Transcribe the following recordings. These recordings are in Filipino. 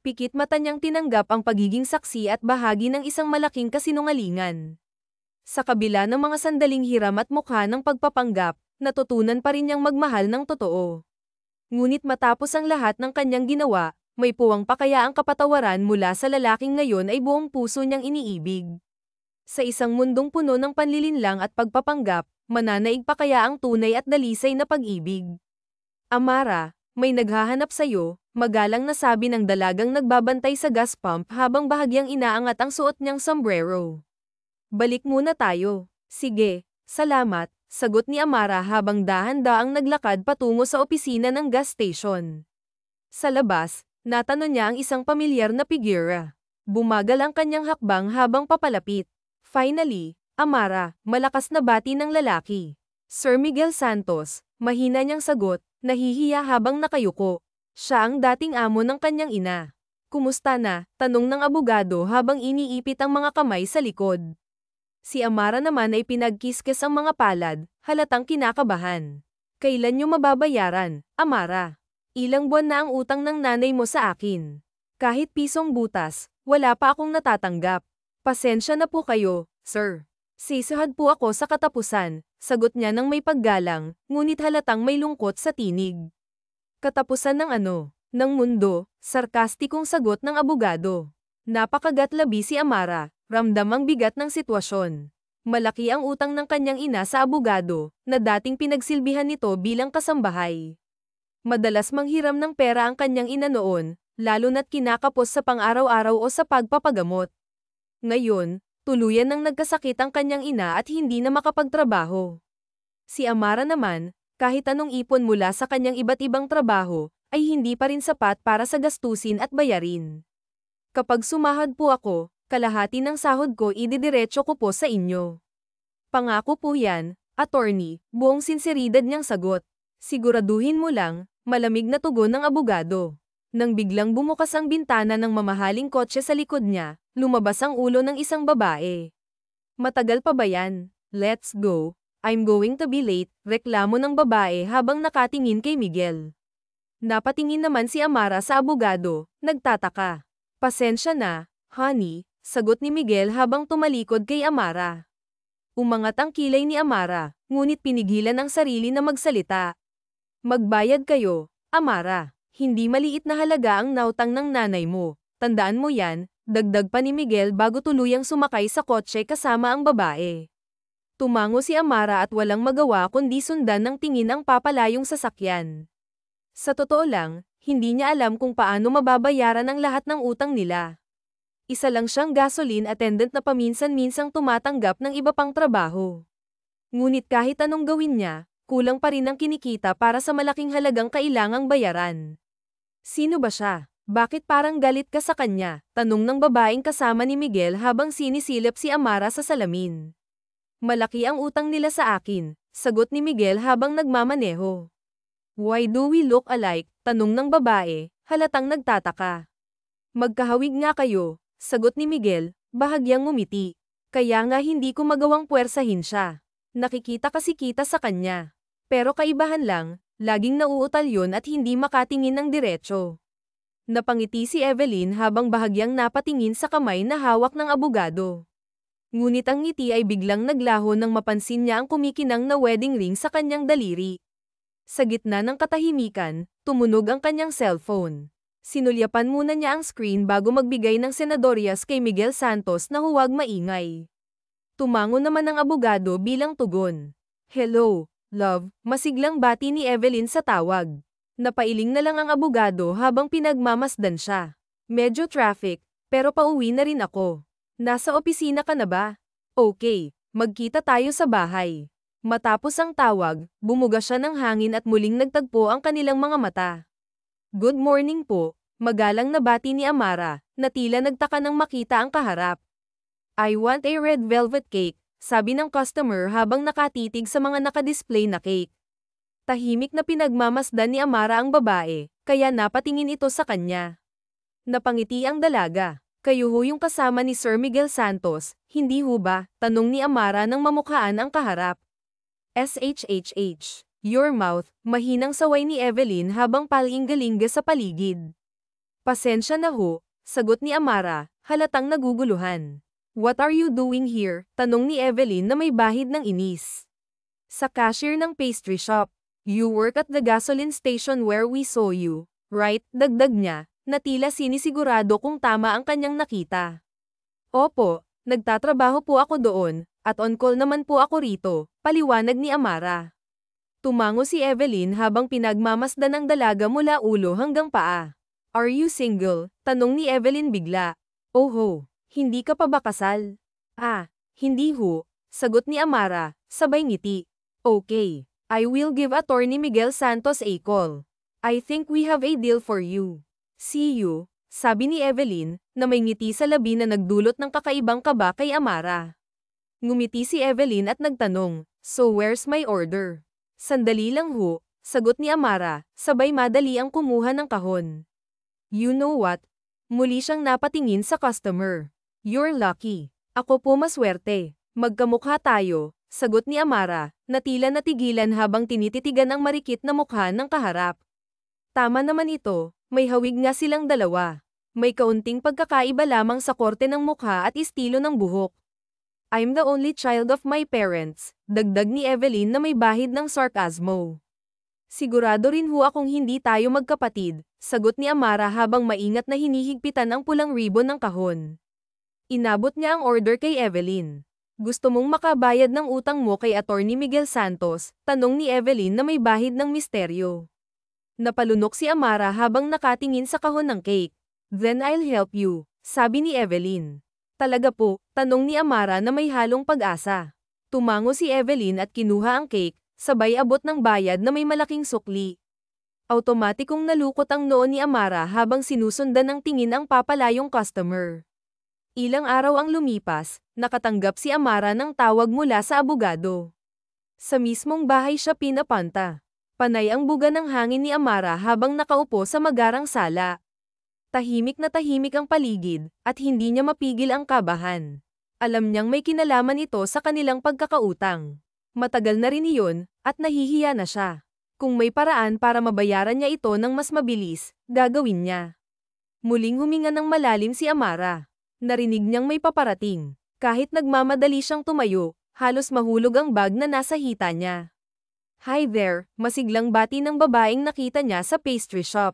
Pikit mata niyang tinanggap ang pagiging saksi at bahagi ng isang malaking kasinungalingan. Sa kabila ng mga sandaling hiram at mukha ng pagpapanggap, natutunan pa rin niyang magmahal ng totoo. Ngunit matapos ang lahat ng kanyang ginawa, may puwang pa kaya ang kapatawaran mula sa lalaking ngayon ay buong puso niyang iniibig. Sa isang mundong puno ng panlilinlang at pagpapanggap, mananaig pa kaya ang tunay at dalisay na pag-ibig? Amara, may naghahanap sa'yo, magalang na sabi ng dalagang nagbabantay sa gas pump habang bahagyang inaangat ang suot niyang sombrero. Balik muna tayo. Sige, salamat, sagot ni Amara habang dahan-daang naglakad patungo sa opisina ng gas station. Sa labas, natanong niya ang isang pamilyar na figura. Bumagal ang kanyang hakbang habang papalapit. Finally, Amara, malakas na bati ng lalaki. Sir Miguel Santos, mahina niyang sagot, nahihiya habang nakayuko. Siya ang dating amo ng kanyang ina. Kumusta na? Tanong ng abogado habang iniipit ang mga kamay sa likod. Si Amara naman ay pinagkiskis ang mga palad, halatang kinakabahan. Kailan niyo mababayaran, Amara? Ilang buwan na ang utang ng nanay mo sa akin. Kahit pisong butas, wala pa akong natatanggap. Pasensya na po kayo, sir. Sisahad po ako sa katapusan, sagot niya ng may paggalang, ngunit halatang may lungkot sa tinig. Katapusan ng ano? Ng mundo, sarkastikong sagot ng abogado. Napakagatlabi si Amara, ramdam ang bigat ng sitwasyon. Malaki ang utang ng kanyang ina sa abogado, na dating pinagsilbihan nito bilang kasambahay. Madalas manghiram ng pera ang kanyang ina noon, lalo na't kinakapos sa pang-araw-araw o sa pagpapagamot. Ngayon, tuluyan nang nagkasakit ang kanyang ina at hindi na makapagtrabaho. Si Amara naman, kahit anong ipon mula sa kanyang iba't ibang trabaho, ay hindi pa rin sapat para sa gastusin at bayarin. Kapag sumahad po ako, kalahati ng sahod ko ididiretso ko po sa inyo. Pangako po yan, attorney, buong sinseridad niyang sagot. Siguraduhin mo lang, malamig na tugon ng abogado. Nang biglang bumukas ang bintana ng mamahaling kotse sa likod niya, lumabas ang ulo ng isang babae. Matagal pa ba yan? Let's go. I'm going to be late, reklamo ng babae habang nakatingin kay Miguel. Napatingin naman si Amara sa abogado, nagtataka. Pasensya na, honey, sagot ni Miguel habang tumalikod kay Amara. Umangat ang kilay ni Amara, ngunit pinigilan ang sarili na magsalita. Magbayad kayo, Amara. Hindi maliit na halaga ang nautang ng nanay mo. Tandaan mo yan, dagdag pa ni Miguel bago tuluyang sumakay sa kotse kasama ang babae. Tumango si Amara at walang magawa kundi sundan ng tingin ang papalayong sasakyan. Sa totoo lang, hindi niya alam kung paano mababayaran ang lahat ng utang nila. Isa lang siyang gasoline attendant na paminsan-minsang tumatanggap ng iba pang trabaho. Ngunit kahit anong gawin niya, kulang pa rin ang kinikita para sa malaking halagang kailangang bayaran. Sino ba siya? Bakit parang galit ka sa kanya? Tanong ng babaeng kasama ni Miguel habang sinisilip si Amara sa salamin. Malaki ang utang nila sa akin, sagot ni Miguel habang nagmamaneho. Why do we look alike? Tanong ng babae, halatang nagtataka. Magkahawig nga kayo, sagot ni Miguel, bahagyang ngumiti. Kaya nga hindi ko magawang puwersahin siya. Nakikita kasi kita sa kanya. Pero kaibahan lang, laging nauutal yun at hindi makatingin ng diretso. Napangiti si Evelyn habang bahagyang napatingin sa kamay na hawak ng abogado. Ngunit ang ngiti ay biglang naglaho nang mapansin niya ang kumikinang na wedding ring sa kanyang daliri. Sa gitna ng katahimikan, tumunog ang kanyang cellphone. Sinulyapan muna niya ang screen bago magbigay ng senadoryas kay Miguel Santos na huwag maingay. Tumango naman ang abogado bilang tugon. Hello, love, masiglang bati ni Evelyn sa tawag. Napailing na lang ang abogado habang pinagmamasdan siya. Medyo traffic, pero pauwi na rin ako. Nasa opisina ka na ba? Okay, magkita tayo sa bahay. Matapos ang tawag, bumuga siya ng hangin at muling nagtagpo ang kanilang mga mata. Good morning po, magalang na bati ni Amara, na tila nagtaka nang makita ang kaharap. I want a red velvet cake, sabi ng customer habang nakatitig sa mga nakadisplay na cake. Tahimik na pinagmamasdan ni Amara ang babae, kaya napatingin ito sa kanya. Napangiti ang dalaga. Kayo ho yung kasama ni Sir Miguel Santos, hindi ho ba? Tanong ni Amara nang mamukhaan ang kaharap. SHHH. Your mouth, mahinang saway ni Evelyn habang palinggalinga sa paligid. Pasensya na ho, sagot ni Amara, halatang naguguluhan. What are you doing here? Tanong ni Evelyn na may bahid ng inis. Sa cashier ng pastry shop. You work at the gasoline station where we saw you, right? Dagdag niya, na tila sinisigurado kung tama ang kanyang nakita. Opo, nagtatrabaho po ako doon, at on call naman po ako rito, paliwanag ni Amara. Tumango si Evelyn habang pinagmamasdan ng dalaga mula ulo hanggang paa. Are you single? Tanong ni Evelyn bigla. Oh ho, hindi ka pa ba kasal? Ah, hindi ho, sagot ni Amara, sabay ngiti. Okay. I will give Attorney Miguel Santos a call. I think we have a deal for you. See you, sabi ni Evelyn, na may ngiti sa labi na nagdulot ng kakaibang kaba kay Amara. Ngumiti si Evelyn at nagtanong, so where's my order? Sandali lang ho, sagot ni Amara, sabay madali ang kumuha ng kahon. You know what? Muli siyang napatingin sa customer. You're lucky. Ako po maswerte. Magkamukha tayo. Sagot ni Amara, na tila natigilan habang tinititigan ang marikit na mukha ng kaharap. Tama naman ito, may hawig nga silang dalawa. May kaunting pagkakaiba lamang sa korte ng mukha at estilo ng buhok. I'm the only child of my parents, dagdag ni Evelyn na may bahid ng sarkasmo. Sigurado rin ho akong hindi tayo magkapatid, sagot ni Amara habang maingat na hinihigpitan ang pulang ribbon ng kahon. Inabot niya ang order kay Evelyn. Gusto mong makabayad ng utang mo kay Attorney Miguel Santos? Tanong ni Evelyn na may bahid ng misteryo. Napalunok si Amara habang nakatingin sa kahon ng cake. Then I'll help you, sabi ni Evelyn. Talaga po? Tanong ni Amara na may halong pag-asa. Tumango si Evelyn at kinuha ang cake, sabay abot ng bayad na may malaking sukli. Automatikong nalukot ang noo ni Amara habang sinusundan ng tingin ang papalayong customer. Ilang araw ang lumipas, nakatanggap si Amara ng tawag mula sa abogado. Sa mismong bahay siya pinapunta. Panay ang buga ng hangin ni Amara habang nakaupo sa magarang sala. Tahimik na tahimik ang paligid, at hindi niya mapigil ang kabahan. Alam niyang may kinalaman ito sa kanilang pagkakautang. Matagal na rin iyon, at nahihiya na siya. Kung may paraan para mabayaran niya ito ng mas mabilis, gagawin niya. Muling huminga ng malalim si Amara. Narinig niyang may paparating. Kahit nagmamadali siyang tumayo, halos mahulog ang bag na nasa hita niya. Hi there, masiglang bati ng babaeng nakita niya sa pastry shop.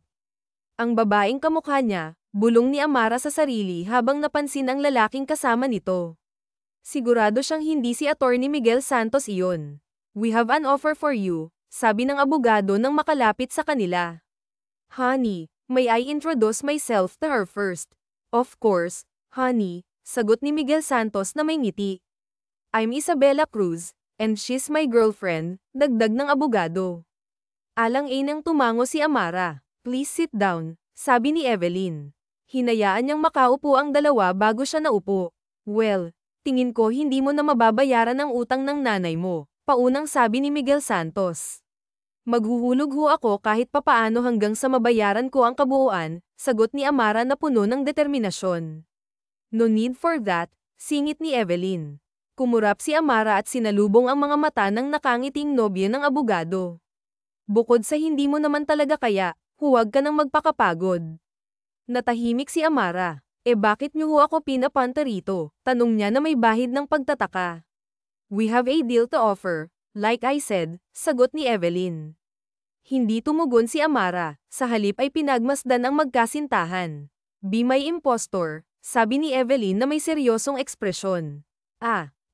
Ang babaeng kamukha niya, bulong ni Amara sa sarili habang napansin ang lalaking kasama nito. Sigurado siyang hindi si Attorney Miguel Santos iyon. We have an offer for you, sabi ng abogado nang makalapit sa kanila. Honey, may I introduce myself to her first? Of course. Honey, sagot ni Miguel Santos na may ngiti. I'm Isabella Cruz, and she's my girlfriend, dagdag ng abogado. Alang-inang tumango si Amara. Please sit down, sabi ni Evelyn. Hinayaan niyang makaupo ang dalawa bago siya naupo. Well, tingin ko hindi mo na mababayaran ang utang ng nanay mo, paunang sabi ni Miguel Santos. Maghuhulog ho ako kahit papaano hanggang sa mabayaran ko ang kabuuan, sagot ni Amara na puno ng determinasyon. No need for that, singit ni Evelyn. Kumurap si Amara at sinalubong ang mga mata ng nakangiting nobya ng abogado. Bukod sa hindi mo naman talaga kaya, huwag ka nang magpakapagod. Natahimik si Amara. Bakit niyo ho ako pinapunta rito? Tanong niya na may bahid ng pagtataka. We have a deal to offer, like I said, sagot ni Evelyn. Hindi tumugon si Amara, sa halip ay pinagmasdan ang magkasintahan. Be my impostor, sabi ni Evelyn na may seryosong ekspresyon.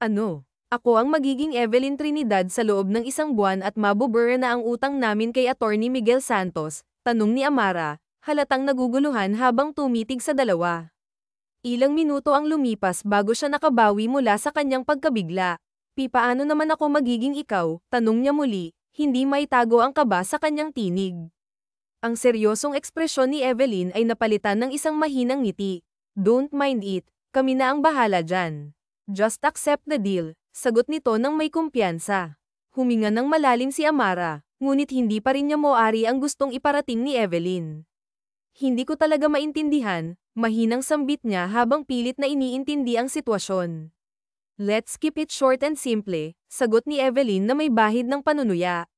Ano? Ako ang magiging Evelyn Trinidad sa loob ng isang buwan at mabubura na ang utang namin kay Attorney Miguel Santos, tanong ni Amara, halatang naguguluhan habang tumitig sa dalawa. Ilang minuto ang lumipas bago siya nakabawi mula sa kanyang pagkabigla. Paano naman ako magiging ikaw? Tanong niya muli, hindi maitago ang kaba sa kanyang tinig. Ang seryosong ekspresyon ni Evelyn ay napalitan ng isang mahinang ngiti. Don't mind it, kami na ang bahala dyan. Just accept the deal, sagot nito ng may kumpiyansa. Huminga ng malalim si Amara, ngunit hindi pa rin niya moari ang gustong iparating ni Evelyn. Hindi ko talaga maintindihan, mahinang sambit niya habang pilit na iniintindi ang sitwasyon. Let's keep it short and simple, sagot ni Evelyn na may bahid ng panunuya.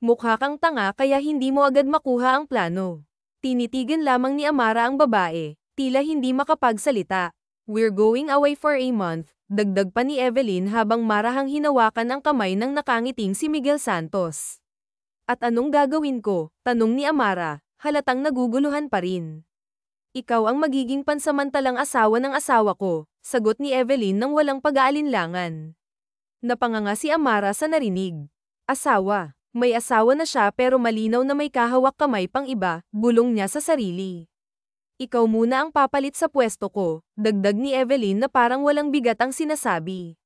Mukha kang tanga kaya hindi mo agad makuha ang plano. Tinitigan lamang ni Amara ang babae, tila hindi makapagsalita. We're going away for a month, dagdag pa ni Evelyn habang marahang hinawakan ang kamay ng nakangiting si Miguel Santos. At anong gagawin ko? Tanong ni Amara, halatang naguguluhan pa rin. Ikaw ang magiging pansamantalang asawa ng asawa ko, sagot ni Evelyn nang walang pag-aalinlangan. Napanganga si Amara sa narinig. Asawa. May asawa na siya pero malinaw na may kahawak kamay pang iba, bulong niya sa sarili. Ikaw muna ang papalit sa pwesto ko, dagdag ni Evelyn na parang walang bigat ang sinasabi.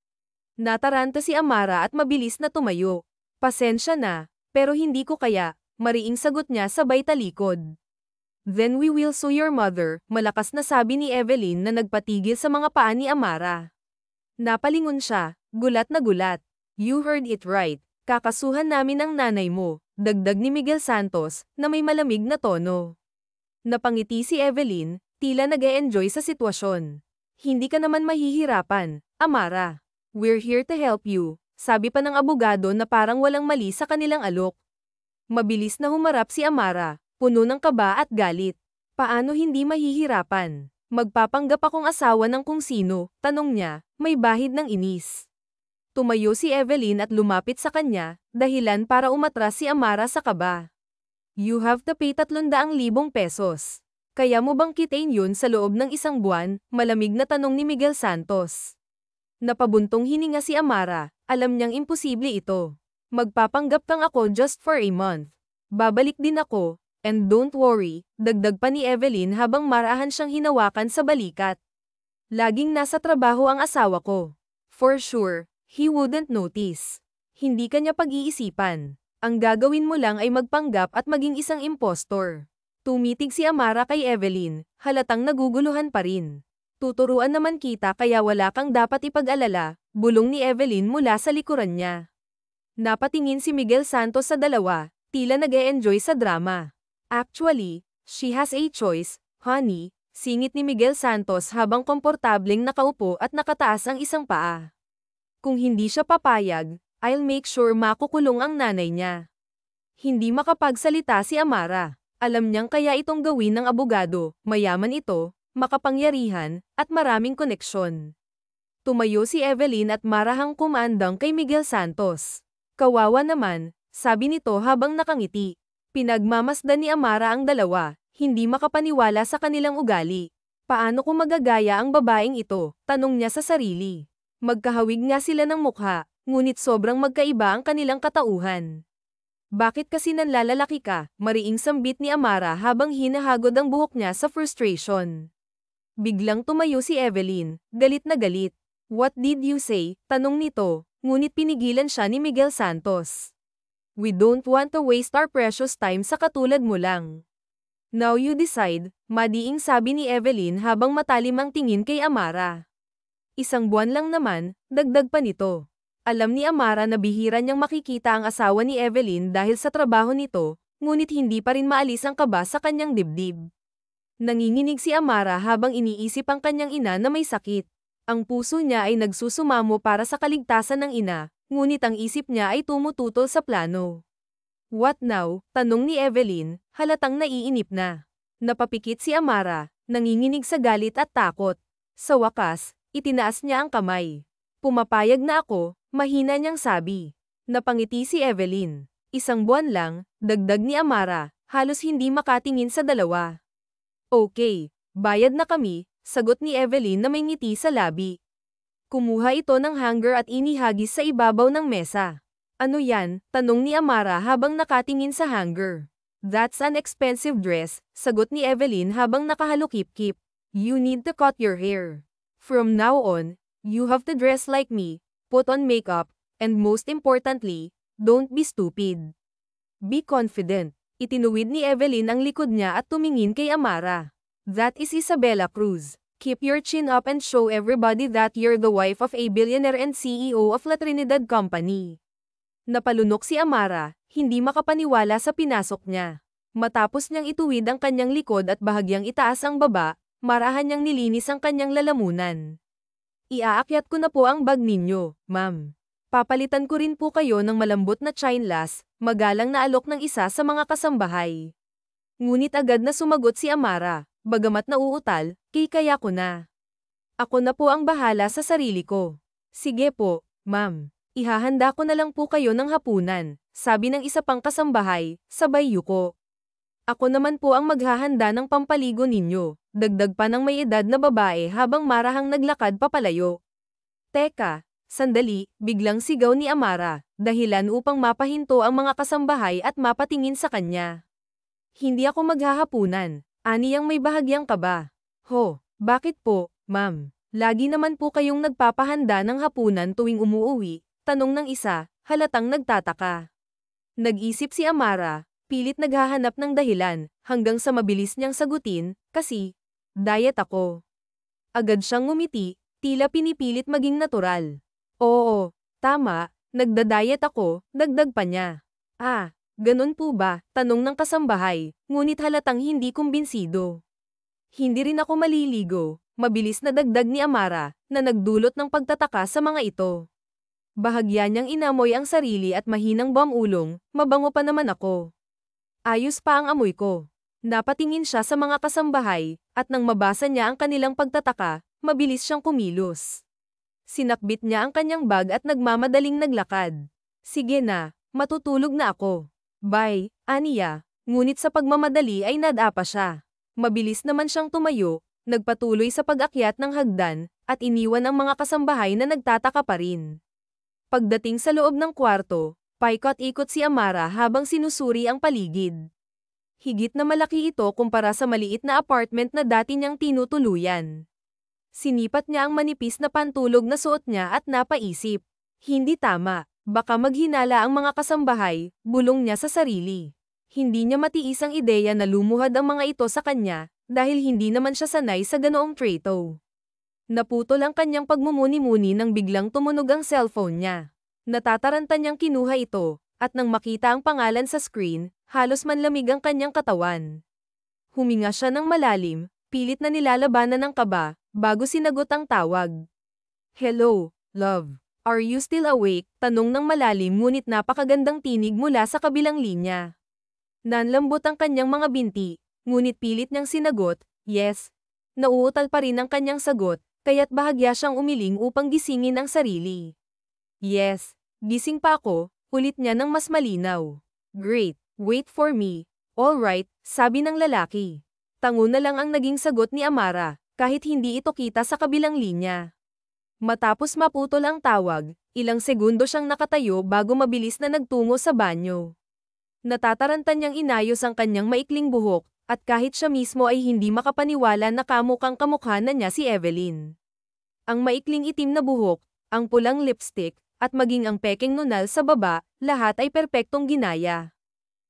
Nataranta si Amara at mabilis na tumayo. Pasensya na, pero hindi ko kaya, mariing sagot niya sabay talikod. Then we will sue your mother, malakas na sabi ni Evelyn na nagpatigil sa mga paa ni Amara. Napalingon siya, gulat na gulat. You heard it right. Kakasuhan namin ang nanay mo, dagdag ni Miguel Santos, na may malamig na tono. Napangiti si Evelyn, tila nag-e-enjoy sa sitwasyon. Hindi ka naman mahihirapan, Amara. We're here to help you, sabi pa ng abogado na parang walang mali sa kanilang alok. Mabilis na humarap si Amara, puno ng kaba at galit. Paano hindi mahihirapan? Magpapanggap akong asawa ng kung sino, tanong niya, may bahid ng inis. Tumayo si Evelyn at lumapit sa kanya, dahilan para umatras si Amara sa kaba. You have to pay 300,000 pesos. Kaya mo bang kitain yun sa loob ng isang buwan? Malamig na tanong ni Miguel Santos. Napabuntong hininga si Amara, alam niyang imposible ito. Magpapanggap kang ako just for a month. Babalik din ako, and don't worry, dagdag pa ni Evelyn habang marahan siyang hinawakan sa balikat. Laging nasa trabaho ang asawa ko. For sure. He wouldn't notice. Hindi kanya pag-iisipan. Ang gagawin mo lang ay magpanggap at maging isang impostor. Tumitig si Amara kay Evelyn, halatang naguguluhan pa rin. Tuturuan naman kita kaya wala kang dapat ipag-alala, bulong ni Evelyn mula sa likuran niya. Napatingin si Miguel Santos sa dalawa, tila nag-e-enjoy sa drama. Actually, she has a choice, honey, singit ni Miguel Santos habang komportableng nakaupo at nakataas ang isang paa. Kung hindi siya papayag, I'll make sure makukulong ang nanay niya. Hindi makapagsalita si Amara. Alam niyang kaya itong gawin ng abogado, mayaman ito, makapangyarihan, at maraming koneksyon. Tumayo si Evelyn at marahang kumandang kay Miguel Santos. Kawawa naman, sabi nito habang nakangiti. Pinagmamasdan ni Amara ang dalawa, hindi makapaniwala sa kanilang ugali. Paano ko magagaya ang babaeng ito? Tanong niya sa sarili. Magkahawig nga sila ng mukha, ngunit sobrang magkaiba ang kanilang katauhan. Bakit kasi nanlalalaki ka? Mariing sambit ni Amara habang hinahagod ang buhok niya sa frustration. Biglang tumayo si Evelyn, galit na galit. What did you say? Tanong nito, ngunit pinigilan siya ni Miguel Santos. We don't want to waste our precious time sa katulad mo lang. Now you decide, madiing sabi ni Evelyn habang matalim ang tingin kay Amara. Isang buwan lang naman, dagdag pa nito. Alam ni Amara na bihira niyang makikita ang asawa ni Evelyn dahil sa trabaho nito, ngunit hindi pa rin maalis ang kaba sa kanyang dibdib. Nanginginig si Amara habang iniisip ang kanyang ina na may sakit. Ang puso niya ay nagsusumamo para sa kaligtasan ng ina, ngunit ang isip niya ay tumututol sa plano. What now? Tanong ni Evelyn, halatang naiinip na. Napapikit si Amara, nanginginig sa galit at takot. Sa wakas, itinaas niya ang kamay. Pumapayag na ako, mahina niyang sabi. Napangiti si Evelyn. Isang buwan lang, dagdag ni Amara, halos hindi makatingin sa dalawa. Okay, bayad na kami, sagot ni Evelyn na may ngiti sa labi. Kumuha ito ng hanger at inihagis sa ibabaw ng mesa. Ano yan? Tanong ni Amara habang nakatingin sa hanger. That's an expensive dress, sagot ni Evelyn habang nakahalukip-kip. You need to cut your hair. From now on, you have to dress like me, put on makeup, and most importantly, don't be stupid. Be confident. Itinuwid ni Evelyn ang likod niya at tumingin kay Amara. That is Isabella Cruz. Keep your chin up and show everybody that you're the wife of a billionaire and CEO of La Trinidad Company. Napalunok si Amara, hindi makapaniwala sa pinasok niya. Matapos niyang ituwid ang kanyang likod at bahagyang itaas ang baba, marahan niyang nilinis ang kanyang lalamunan. Iaakyat ko na po ang bag ninyo, ma'am. Papalitan ko rin po kayo ng malambot na chinelas, magalang na alok ng isa sa mga kasambahay. Ngunit agad na sumagot si Amara, bagamat nauutal, kaya ko na. Ako na po ang bahala sa sarili ko. Sige po, ma'am. Ihahanda ko na lang po kayo ng hapunan, sabi ng isa pang kasambahay, sabay yuko. Ako naman po ang maghahanda ng pampaligo ninyo, dagdag pa ng may edad na babae habang marahang naglakad papalayo. Teka, sandali, biglang sigaw ni Amara, dahilan upang mapahinto ang mga kasambahay at mapatingin sa kanya. Hindi ako maghahapunan, aniyang may bahagyang kaba. Ho, bakit po, ma'am? Lagi naman po kayong nagpapahanda ng hapunan tuwing umuuwi, tanong ng isa, halatang nagtataka. Nag-isip si Amara, pilit naghahanap ng dahilan, hanggang sa mabilis niyang sagutin, kasi, diet ako. Agad siyang ngumiti, tila pinipilit maging natural. Oo, tama, nagda-diet ako, dagdag pa niya. Ah, ganun po ba? Tanong ng kasambahay, ngunit halatang hindi kumbinsido. Hindi rin ako maliligo, mabilis na dagdag ni Amara, na nagdulot ng pagtataka sa mga ito. Bahagya niyang inamoy ang sarili at mahinang bamulong, mabango pa naman ako. Ayos pa ang amoy ko. Napatingin siya sa mga kasambahay, at nang mabasa niya ang kanilang pagtataka, mabilis siyang kumilos. Sinakbit niya ang kanyang bag at nagmamadaling naglakad. Sige na, matutulog na ako. Bye, aniya. Ngunit sa pagmamadali ay nadapa siya. Mabilis naman siyang tumayo, nagpatuloy sa pag-akyat ng hagdan, at iniwan ang mga kasambahay na nagtataka pa rin. Pagdating sa loob ng kwarto, paikot-ikot si Amara habang sinusuri ang paligid. Higit na malaki ito kumpara sa maliit na apartment na dati niyang tinutuluyan. Sinipat niya ang manipis na pantulog na suot niya at napaisip. Hindi tama, baka maghinala ang mga kasambahay, bulong niya sa sarili. Hindi niya matiis ang ideya na lumuhad ang mga ito sa kanya, dahil hindi naman siya sanay sa ganoong treto. Naputol ang kanyang pagmumuni-muni nang biglang tumunog ang cellphone niya. Natataranta niyang kinuha ito, at nang makita ang pangalan sa screen, halos manlamig ang kanyang katawan. Huminga siya ng malalim, pilit na nilalabanan ng kaba, bago sinagot ang tawag. Hello, love. Are you still awake? Tanong ng malalim ngunit napakagandang tinig mula sa kabilang linya. Nanlambot ang kanyang mga binti, ngunit pilit niyang sinagot, yes. Nauutal pa rin ang kanyang sagot, kaya't bahagya siyang umiling upang gisingin ang sarili. Yes, gising pa ako, ulit niya ng mas malinaw. Great, wait for me. Alright, sabi ng lalaki. Tango na lang ang naging sagot ni Amara, kahit hindi ito kita sa kabilang linya. Matapos maputol ang tawag, ilang segundo siyang nakatayo bago mabilis na nagtungo sa banyo. Natataranta niyang inayos ang kanyang maikling buhok, at kahit siya mismo ay hindi makapaniwala na kamukha na niya si Evelyn. Ang maikling itim na buhok, ang pulang lipstick, at maging ang pekeng nunal sa baba, lahat ay perpektong ginaya.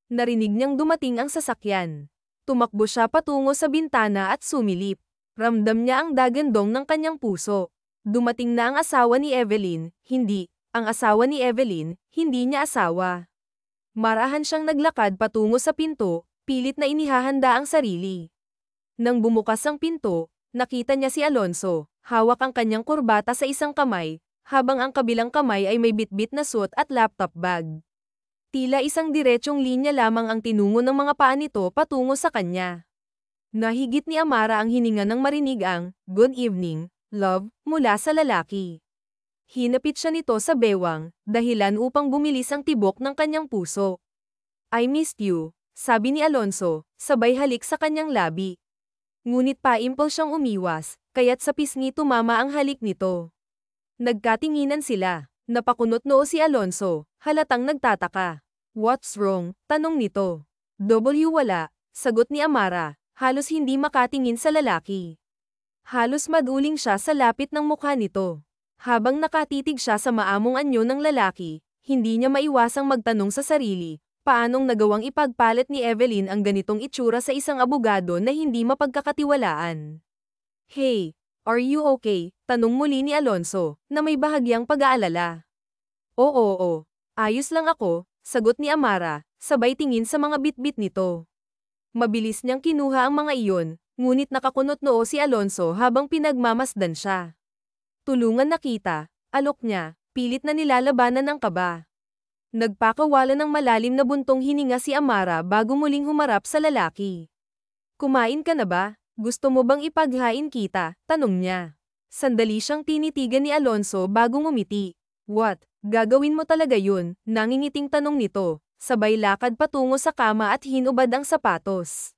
Narinig niyang dumating ang sasakyan. Tumakbo siya patungo sa bintana at sumilip. Ramdam niya ang dagandong ng kanyang puso. Dumating na ang asawa ni Evelyn, hindi. Ang asawa ni Evelyn, hindi niya asawa. Marahan siyang naglakad patungo sa pinto, pilit na inihahanda ang sarili. Nang bumukas ang pinto, nakita niya si Alonso, hawak ang kanyang kurbata sa isang kamay, habang ang kabilang kamay ay may bitbit na suot at laptop bag. Tila isang diretsyong linya lamang ang tinungo ng mga paa nito patungo sa kanya. Nahigit ni Amara ang hininga nang marinig ang, "Good evening, love," mula sa lalaki. Hinapit siya nito sa bewang, dahilan upang bumilis ang tibok ng kanyang puso. I missed you, sabi ni Alonso, sabay halik sa kanyang labi. Ngunit paimpol siyang umiwas, kaya't sa pisngi tumama ang halik nito. Nagkatinginan sila, napakunot noo si Alonso, halatang nagtataka. What's wrong? Tanong nito. Wala, sagot ni Amara, halos hindi makatingin sa lalaki. Halos maduling siya sa lapit ng mukha nito. Habang nakatitig siya sa maamong anyo ng lalaki, hindi niya maiwasang magtanong sa sarili, paanong nagawang ipagpalit ni Evelyn ang ganitong itsura sa isang abogado na hindi mapagkakatiwalaan. Hey, are you okay? Tanong muli ni Alonso, na may bahagyang pag-aalala. Oo, ayos lang ako, sagot ni Amara, sabay tingin sa mga bitbit nito. Mabilis niyang kinuha ang mga iyon, ngunit nakakunot noo si Alonso habang pinagmamasdan siya. Tulungan na kita, alok niya, pilit na nilalabanan ng kaba. Nagpakawala ng malalim na buntong hininga si Amara bago muling humarap sa lalaki. Kumain ka na ba? Gusto mo bang ipaghain kita? Tanong niya. Sandali siyang tinitigan ni Alonso bago ngumiti. What? Gagawin mo talaga yun? Nangingiting tanong nito. Sabay lakad patungo sa kama at hinubad ang sapatos.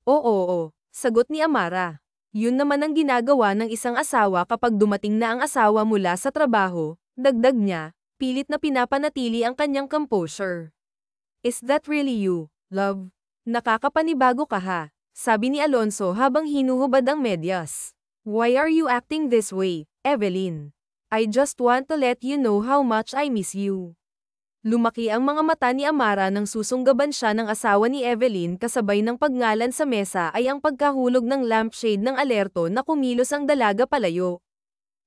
Oo, sagot ni Amara. Yun naman ang ginagawa ng isang asawa kapag dumating na ang asawa mula sa trabaho, dagdag niya, pilit na pinapanatili ang kanyang composure. Is that really you, love? Nakakapanibago ka ha, sabi ni Alonso habang hinuhubad ang medyas. Why are you acting this way, Evelyn? I just want to let you know how much I miss you. Lumaki ang mga mata ni Amara nang susunggaban siya ng asawa ni Evelyn kasabay ng pagngalan sa mesa ay ang pagkahulog ng lampshade ng alerto na kumilos ang dalaga palayo.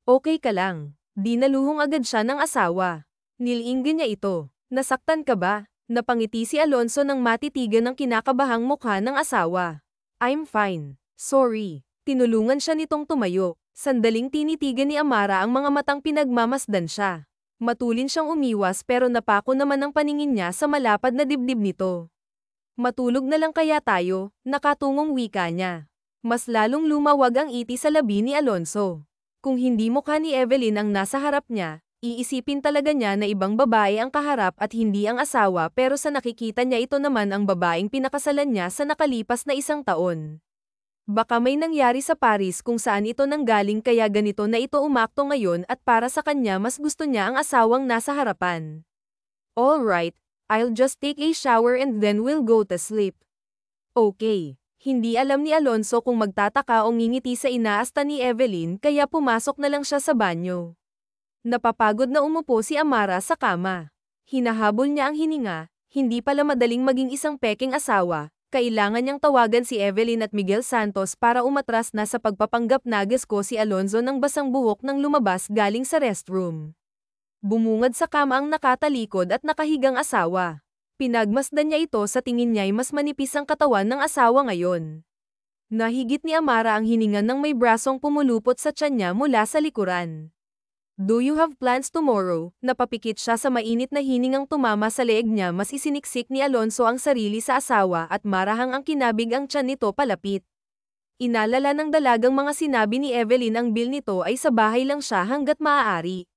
Okay ka lang. Di naluhong agad siya ng asawa. Nilinggan niya ito. Nasaktan ka ba? Napangiti si Alonso nang matitigan ng kinakabahang mukha ng asawa. I'm fine. Sorry. Tinulungan siya nitong tumayo. Sandaling tinitigan ni Amara ang mga matang pinagmamasdan siya. Matulin siyang umiwas pero napako naman ang paningin niya sa malapad na dibdib nito. Matulog na lang kaya tayo, nakatungong wika niya. Mas lalong lumawag ang iti sa labi ni Alonso. Kung hindi mukha ni Evelyn ang nasa harap niya, iisipin talaga niya na ibang babae ang kaharap at hindi ang asawa pero sa nakikita niya ito naman ang babaeng pinakasalan niya sa nakalipas na 1 taon. Baka may nangyari sa Paris kung saan ito nanggaling kaya ganito na ito umakto ngayon at para sa kanya mas gusto niya ang asawang nasa harapan. Alright, I'll just take a shower and then we'll go to sleep. Okay. Hindi alam ni Alonso kung magtataka o ngingiti sa inaasta ni Evelyn kaya pumasok na lang siya sa banyo. Napapagod na umupo si Amara sa kama. Hinahabol niya ang hininga, hindi pala madaling maging isang peking asawa. Kailangan niyang tawagan si Evelyn at Miguel Santos para umatras na sa pagpapanggap nagesko si Alonso ng basang buhok nang lumabas galing sa restroom. Bumungad sa kama ang nakatalikod at nakahigang asawa. Pinagmasdan niya ito sa tingin niya'y mas manipis ang katawan ng asawa ngayon. Nahigit ni Amara ang hininga ng may brasong pumulupot sa tiyan niya mula sa likuran. Do you have plans tomorrow? Napapikit siya sa mainit na hiningang tumama sa leeg niya mas isiniksik ni Alonso ang sarili sa asawa at marahang ang kinabig ang tiyan nito palapit. Inalala ng dalagang mga sinabi ni Evelyn ang bill nito ay sa bahay lang siya hanggat maaari.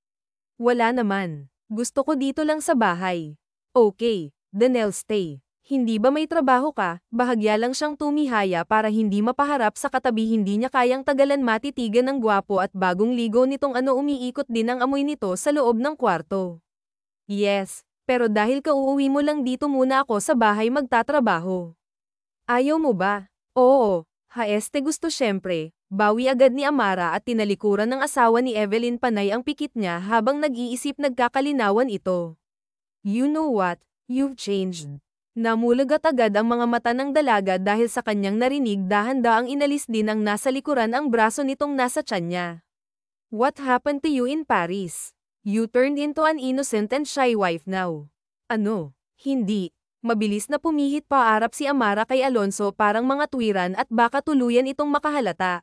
Wala naman. Gusto ko dito lang sa bahay. Okay, then I'll stay. Hindi ba may trabaho ka? Bahagya lang siyang tumihaya para hindi mapaharap sa katabi hindi niya kayang tagalan matitigan ng gwapo at bagong ligo nitong umiikot din ang amoy nito sa loob ng kwarto. Yes, pero dahil kauuwi mo lang dito muna ako sa bahay magtatrabaho. Ayaw mo ba? Oo, gusto syempre. Bawi agad ni Amara at tinalikuran ng asawa ni Evelyn panay ang pikit niya habang nag-iisip nagkakalinawan ito. You know what? You've changed. Namulagat agad ang mga mata ng dalaga dahil sa kanyang narinig dahan-daang inalis din ang nasa likuran ang braso nitong nasa tiyan niya. What happened to you in Paris? You turned into an innocent and shy wife now. Ano? Hindi. Mabilis na pumihit paarap si Amara kay Alonso parang mga tuwiran at baka tuluyan itong makahalata.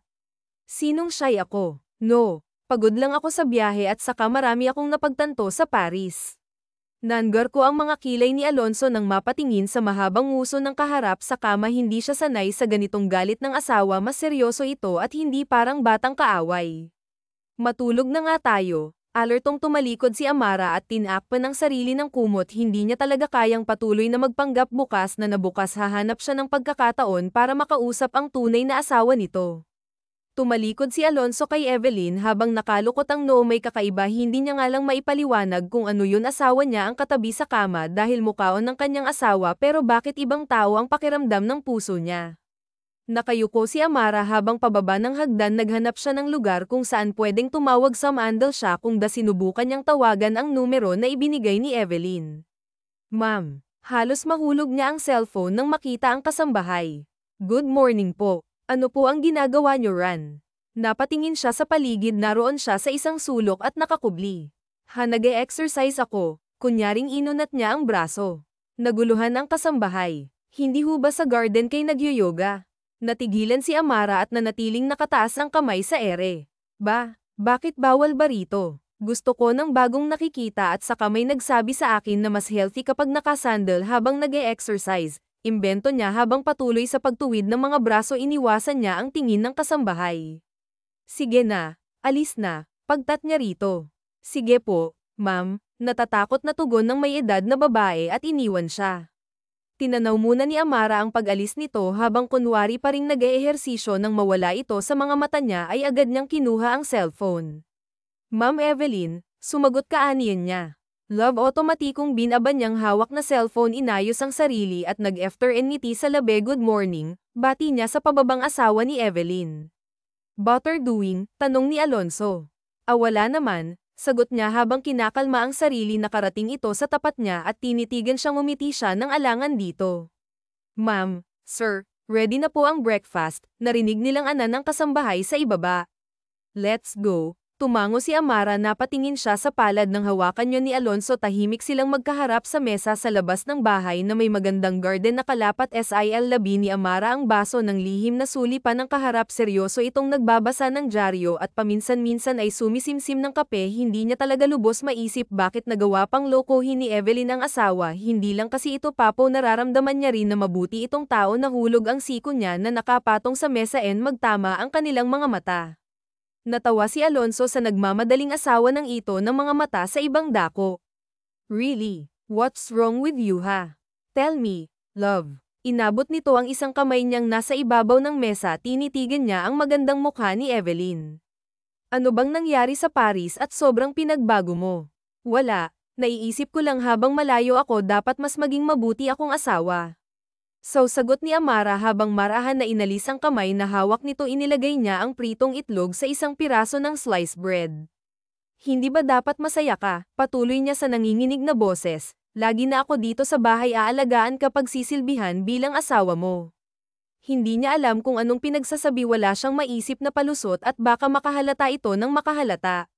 Sinong shy ako? No. Pagod lang ako sa biyahe at saka marami akong napagtanto sa Paris. Nangar ko ang mga kilay ni Alonso nang mapatingin sa mahabang nguso ng kaharap sa kama hindi siya sanay sa ganitong galit ng asawa mas seryoso ito at hindi parang batang kaaway. Matulog na nga tayo, alertong tumalikod si Amara at tinakpan ng sarili ng kumot hindi niya talaga kayang patuloy na magpanggap bukas na nabukas hahanap siya ng pagkakataon para makausap ang tunay na asawa nito. Tumalikod si Alonso kay Evelyn habang nakalukot ang noo may kakaiba hindi niya nga lang maipaliwanag kung ano yun asawa niya ang katabi sa kama dahil mukhaon ng kanyang asawa pero bakit ibang tao ang pakiramdam ng puso niya. Nakayuko si Amara habang pababa ng hagdan naghanap siya ng lugar kung saan pwedeng tumawag sa mandal siya kung sinubukan niyang tawagan ang numero na ibinigay ni Evelyn. Ma'am, halos mahulog niya ang cellphone nang makita ang kasambahay. Good morning po. Ano po ang ginagawa niyo, Ran? Napatingin siya sa paligid naroon siya sa isang sulok at nakakubli. Nag-e-exercise ako, kunyaring inunat niya ang braso. Naguluhan ang kasambahay. Hindi ho ba sa garden kay nagyoyoga? Natigilan si Amara at nanatiling nakataas ang kamay sa ere. Bakit bawal ba rito? Gusto ko ng bagong nakikita at saka may nagsabi sa akin na mas healthy kapag nakasandal habang nag-e-exercise. Imbento niya habang patuloy sa pagtuwid ng mga braso, iniwasan niya ang tingin ng kasambahay. Sige na, alis na, pagtat niya rito. Sige po, ma'am, natatakot na tugon ng may edad na babae at iniwan siya. Tinanaw muna ni Amara ang pag-alis nito habang kunwari pa ring nag-eehersisyo. Nang mawala ito sa mga mata niya ay agad niyang kinuha ang cellphone. Ma'am Evelyn, sumagot kaaniyan niya. Love otomatikong binaban niyang hawak na cellphone, inayos ang sarili at nag-after ngiti sa labi. Good morning, bati niya sa pababang asawa ni Evelyn. Butter doing? Tanong ni Alonso. Wala naman, sagot niya habang kinakalma ang sarili. Nakarating ito sa tapat niya at tinitigan siyang umiti siya ng alangan dito. Ma'am, sir, ready na po ang breakfast, narinig nilang ana ng kasambahay sa ibaba. Let's go. Tumango si Amara, napatingin siya sa palad ng hawakan niya ni Alonso. Tahimik silang magkaharap sa mesa sa labas ng bahay na may magandang garden na kalapat. Labi ni Amara ang baso ng lihim na sulipan ng kaharap. Seryoso itong nagbabasa ng dyaryo at paminsan-minsan ay sumisimsim ng kape. Hindi niya talaga lubos maisip bakit nagawa pang lokohin ni Evelyn ang asawa. Hindi lang kasi ito papo, nararamdaman niya rin na mabuti itong tao. Nahulog ang siko niya na nakapatong sa mesa magtama ang kanilang mga mata. Natawa si Alonso sa nagmamadaling asawa ng ito ng mga mata sa ibang dako. Really? What's wrong with you ha? Tell me, love. Inabot nito ang isang kamay niyang nasa ibabaw ng mesa. Tinitigan niya ang magandang mukha ni Evelyn. Ano bang nangyari sa Paris at sobrang pinagbago mo? Wala, naiisip ko lang habang malayo ako dapat mas maging mabuti akong asawa. So, sagot ni Amara habang marahan na inalis ang kamay na hawak nito. Inilagay niya ang pritong itlog sa isang piraso ng sliced bread. Hindi ba dapat masaya ka? Patuloy niya sa nanginginig na boses. Lagi na ako dito sa bahay, aalagaan ka pagsisilbihan bilang asawa mo. Hindi niya alam kung anong pinagsasabi. Wala siyang maisip na palusot at baka makahalata ito ng makahalata.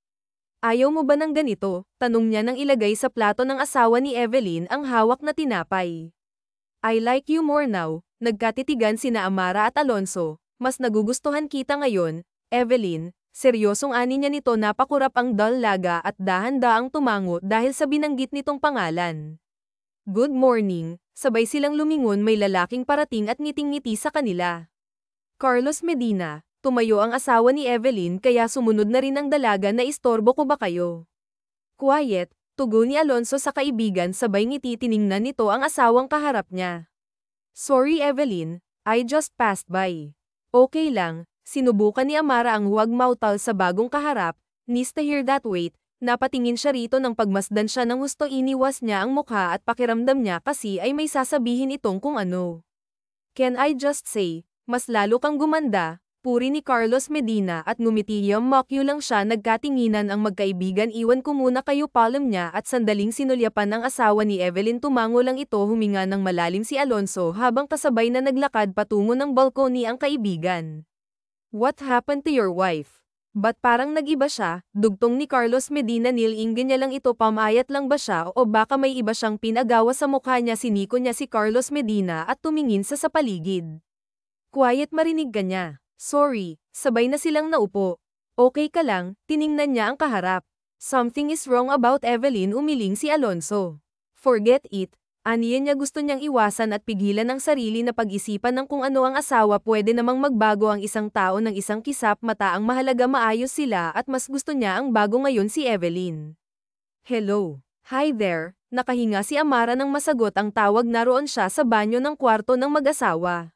Ayaw mo ba ng ganito? Tanong niya nang ilagay sa plato ng asawa ni Evelyn ang hawak na tinapay. I like you more now. Nagkatitigan sina Amara at Alonso. Mas nagugustuhan kita ngayon, Evelyn. Seryosong ani niya nito. Napakurap ang dalaga at dahan-daang tumango dahil sa binanggit nitong pangalan. Good morning. Sabay silang lumingon. May lalaking parating at ngiting-ngiti sa kanila. Carlos Medina. Tumayo ang asawa ni Evelyn kaya sumunod na rin ang dalaga. Na istorbo ko ba kayo? Quiet. Tugon ni Alonso sa kaibigan. Sabay ngiti. Tiningnan nito ang asawang kaharap niya. Sorry Evelyn, I just passed by. Okay lang, sinubukan ni Amara ang huwag mautal sa bagong kaharap. Nice to hear that. Wait, napatingin siya rito nang pagmasdan siya ng husto. Iniwas niya ang mukha at pakiramdam niya kasi ay may sasabihin itong kung ano. Can I just say, mas lalo kang gumanda. Puri ni Carlos Medina at ngumiti. Makyu lang siya. Nagkatinginan ang magkaibigan. Iwan ko muna kayo, palm niya at sandaling sinulyapan ng asawa ni Evelyn. Tumango lang ito. Huminga ng malalim si Alonso habang kasabay na naglakad patungo ng balkoni ang kaibigan. What happened to your wife? Ba't parang nag-iba siya? Dugtong ni Carlos Medina. Nilinggan niya lang ito. Pamayat lang ba siya o baka may iba siyang pinagawa sa mukha niya? Siniko niya si Carlos Medina at tumingin sa paligid. Quiet, marinig ka niya. Sorry, sabay na silang naupo. Okay ka lang? Tiningnan niya ang kaharap. Something is wrong about Evelyn. Umiling si Alonso. Forget it. Aniya niya. Gusto niyang iwasan at pigilan ang sarili na pag-isipan ng kung ano ang asawa. Pwede namang magbago ang isang tao ng isang kisap mata. Ang mahalaga maayos sila at mas gusto niya ang bago ngayon si Evelyn. Hello. Hi there. Nakahinga si Amara nang masagot ang tawag. Naroon siya sa banyo ng kwarto ng mag-asawa.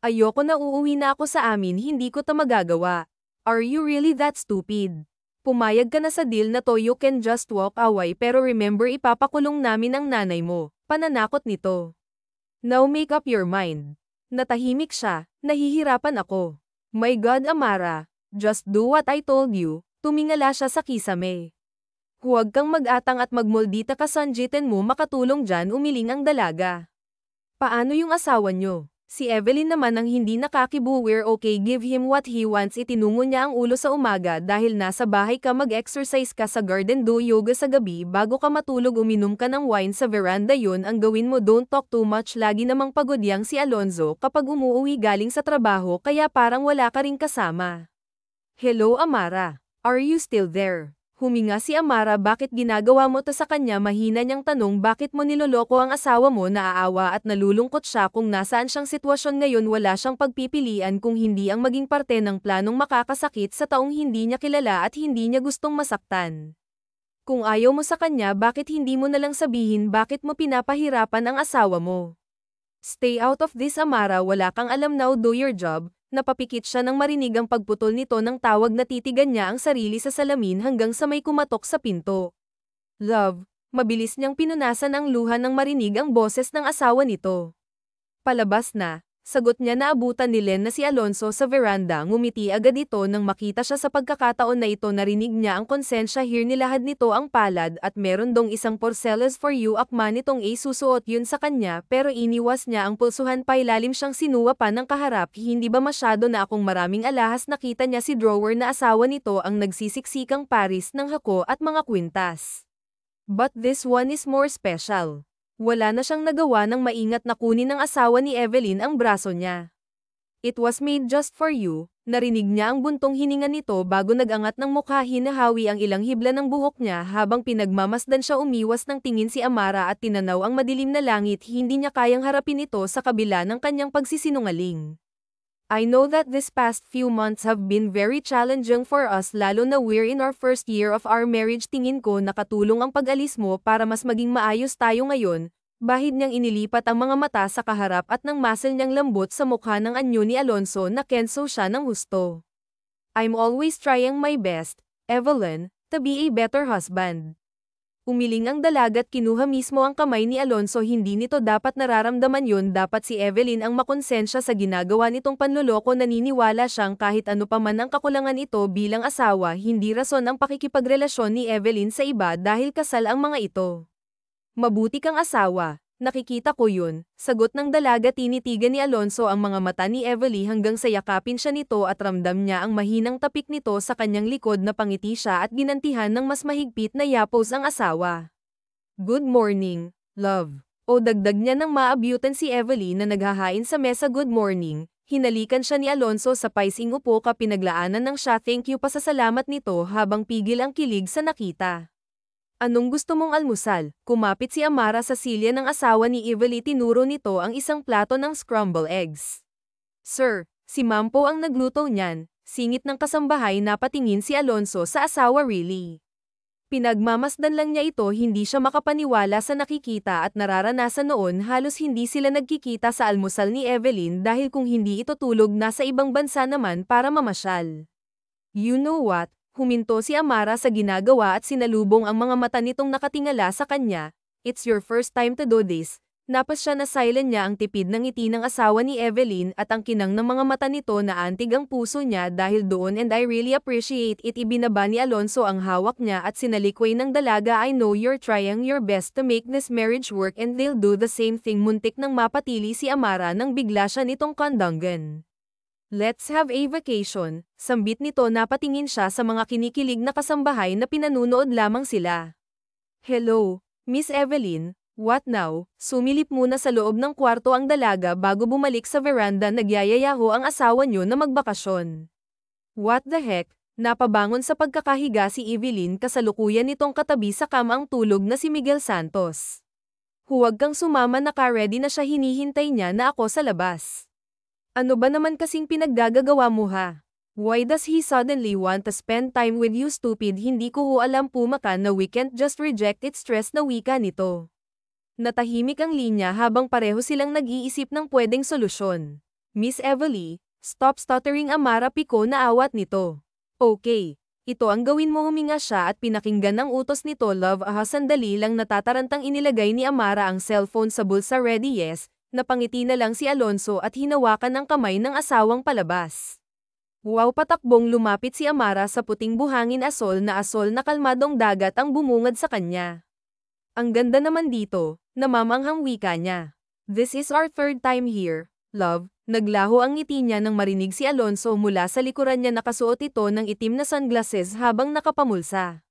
Ayoko na, uuwi na ako sa amin. Hindi ko ta magagawa. Are you really that stupid? Pumayag ka na sa deal na to. You can just walk away pero remember ipapakulong namin ang nanay mo. Pananakot nito. Now make up your mind. Natahimik siya. Nahihirapan ako. My God Amara. Just do what I told you. Tumingala siya sa kisame. Huwag kang mag-atang at magmoldita ka. Sanjitin mo makatulong dyan. Umiling ang dalaga. Paano yung asawa nyo? Si Evelyn naman ang hindi nakakibuwir. Okay, give him what he wants. Itinungo niya ang ulo sa umaga. Dahil nasa bahay ka, mag-exercise ka sa garden, do yoga sa gabi. Bago ka matulog, uminom ka ng wine sa veranda. Yun ang gawin mo. Don't talk too much. Lagi namang pagod yang si Alonzo kapag umuuwi galing sa trabaho, kaya parang wala ka ring kasama. Hello Amara. Are you still there? Huminga si Amara, bakit ginagawa mo to sa kanya? Mahina niyang tanong, bakit mo niloloko ang asawa mo? Naaawa at nalulungkot siya kung nasaan siyang sitwasyon ngayon. Wala siyang pagpipilian kung hindi ang maging parte ng planong makakasakit sa taong hindi niya kilala at hindi niya gustong masaktan. Kung ayaw mo sa kanya, bakit hindi mo nalang sabihin? Bakit mo pinapahirapan ang asawa mo? Stay out of this, Amara, wala kang alam, now do your job. Napapikit siya nang marinig ang pagputol nito ng tawag. Natitigan niya ang sarili sa salamin hanggang sa may kumatok sa pinto. Love, mabilis niyang pinunasan ang luha nang marinig ang boses ng asawa nito. Palabas na, sagot niya. Naabutan ni Len na si Alonso sa veranda. Ngumiti agad ito nang makita siya sa pagkakataon na ito. Narinig niya ang konsensya. Here, nilahad nito ang palad at meron dong isang porcelas for you. Akma nitong susuot yun sa kanya, pero iniwas niya ang pulsuhan. Pailalim siyang sinuwa pa ng kaharap. Hindi ba masyado na akong maraming alahas? Nakita niya si drawer na asawa nito ang nagsisiksikang paris ng hako at mga kwintas. But this one is more special. Wala na siyang nagawa nang maingat na kunin ng asawa ni Evelyn ang braso niya. It was made just for you. Narinig niya ang buntong hininga nito bago nag-angat ng mukha. Hinahawi ang ilang hibla ng buhok niya habang pinagmamasdan siya. Umiwas ng tingin si Amara at tinanaw ang madilim na langit. Hindi niya kayang harapin ito sa kabila ng kanyang pagsisinungaling. I know that this past few months have been very challenging for us, lalo na we're in our first year of our marriage. Tingin ko nakatulong ang pag-alis mo para mas maging maayos tayo ngayon. Bahid niyang inilipat ang mga mata sa kaharap at nang muscle niyang lambot sa mukha ng anyo ni Alonso na kenso siya ng husto. I'm always trying my best, Evelyn, to be a better husband. Umiling ang dalaga at kinuha mismo ang kamay ni Alonso. Hindi nito dapat nararamdaman yun. Dapat si Evelyn ang makonsensya sa ginagawa nitong panloloko. Naniniwala siyang kahit ano pa man ang kakulangan ito bilang asawa, hindi rason ang pakikipagrelasyon ni Evelyn sa iba dahil kasal ang mga ito. Mabuti kang asawa. Nakikita ko yun, sagot ng dalaga. Tinitigan ni Alonso ang mga mata ni Evelyn hanggang sa yakapin siya nito at ramdam niya ang mahinang tapik nito sa kanyang likod. Napangiti siya at ginantihan ng mas mahigpit na yapos ang asawa. Good morning, love. O dagdag niya nang maabyutan si Evelyn na naghahain sa mesa. Good morning. Hinalikan siya ni Alonso sa paising. Upo ka. Pinaglaanan ng siya. Thank you. Pasasalamat nito habang pigil ang kilig sa nakita. Anong gusto mong almusal? Kumapit si Amara sa silya ng asawa ni Evelyn. Tinuro nito ang isang plato ng scrambled eggs. Sir, si Ma'am po ang nagluto niyan. Singit ng kasambahay. Napatingin si Alonso sa asawa. Really? Pinagmamasdan lang niya ito. Hindi siya makapaniwala sa nakikita at nararanasan noon. Halos hindi sila nagkikita sa almusal ni Evelyn dahil kung hindi ito tulog nasa ibang bansa naman para mamasyal. You know what? Huminto si Amara sa ginagawa at sinalubong ang mga mata nitong nakatingala sa kanya. It's your first time to do this. Napas siya na silent niya ang tipid ng ngiti ng asawa ni Evelyn at ang kinang ng mga mata nito na antig ang puso niya dahil doon. And I really appreciate it. Ibinaba ni Alonso ang hawak niya at sinalikway ng dalaga. I know you're trying your best to make this marriage work and they'll do the same thing. Muntik nang mapatili si Amara nang bigla siya nitong kandanggan. Let's have a vacation. Sambit nito. Napatingin siya sa mga kinikilig na kasambahay na pinanunood lamang sila. Hello, Miss Evelyn. What now? Sumilip muna sa loob ng kwarto ang dalaga bago bumalik sa veranda. Nagyayayaho ang asawa niyo na magbakasyon. What the heck? Napabangon sa pagkakahiga si Evelyn. Kasalukuyan nitong katabi sa kama ang tulog na si Miguel Santos. Huwag kang sumama. Naka-ready na siya. Hinihintay niya na ako sa labas. Ano ba naman kasing pinaggagawa mo ha? Why does he suddenly want to spend time with you? Stupid. Hindi ko ho alam pumaka na we can't just reject it. Stress na wika nito. Natahimik ang linya habang pareho silang nag-iisip ng pwedeng solusyon. Miss Evelyn, stop stuttering. Amara piko na awat nito. Okay, ito ang gawin mo. Huminga siya at pinakinggan ang utos nito. Love, sandali lang. Natatarantang inilagay ni Amara ang cellphone sa bulsa. Ready? Yes. Napangiti na lang si Alonso at hinawakan ng kamay ng asawang palabas. Wow, patakbong lumapit si Amara sa puting buhangin. Asol na kalmadong dagat ang bumungad sa kanya. Ang ganda naman dito, namamanghang wika niya. This is our third time here, love. Naglaho ang ngiti niya nang marinig si Alonso mula sa likuran niya. Nakasuot ito ng itim na sunglasses habang nakapamulsa.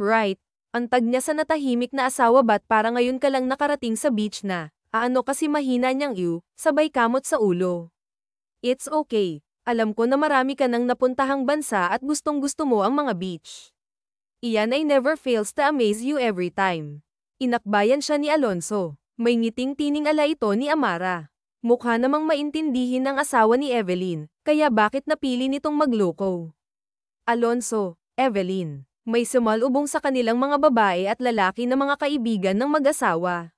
Right, antag niya sa natahimik na asawa. Ba't para ngayon ka lang nakarating sa beach na? Ano kasi mahina niyang sabay kamot sa ulo. It's okay. Alam ko na marami ka nang napuntahang bansa at gustong-gusto mo ang mga beach. Iyan ay never fails to amaze you every time. Inakbayan siya ni Alonso. May ngiting-tining ala ito ni Amara. Mukha namang maintindihin ng asawa ni Evelyn, kaya bakit napili nitong magloko? Alonso, Evelyn, may sumalubong sa kanilang mga babae at lalaki na mga kaibigan ng mag-asawa.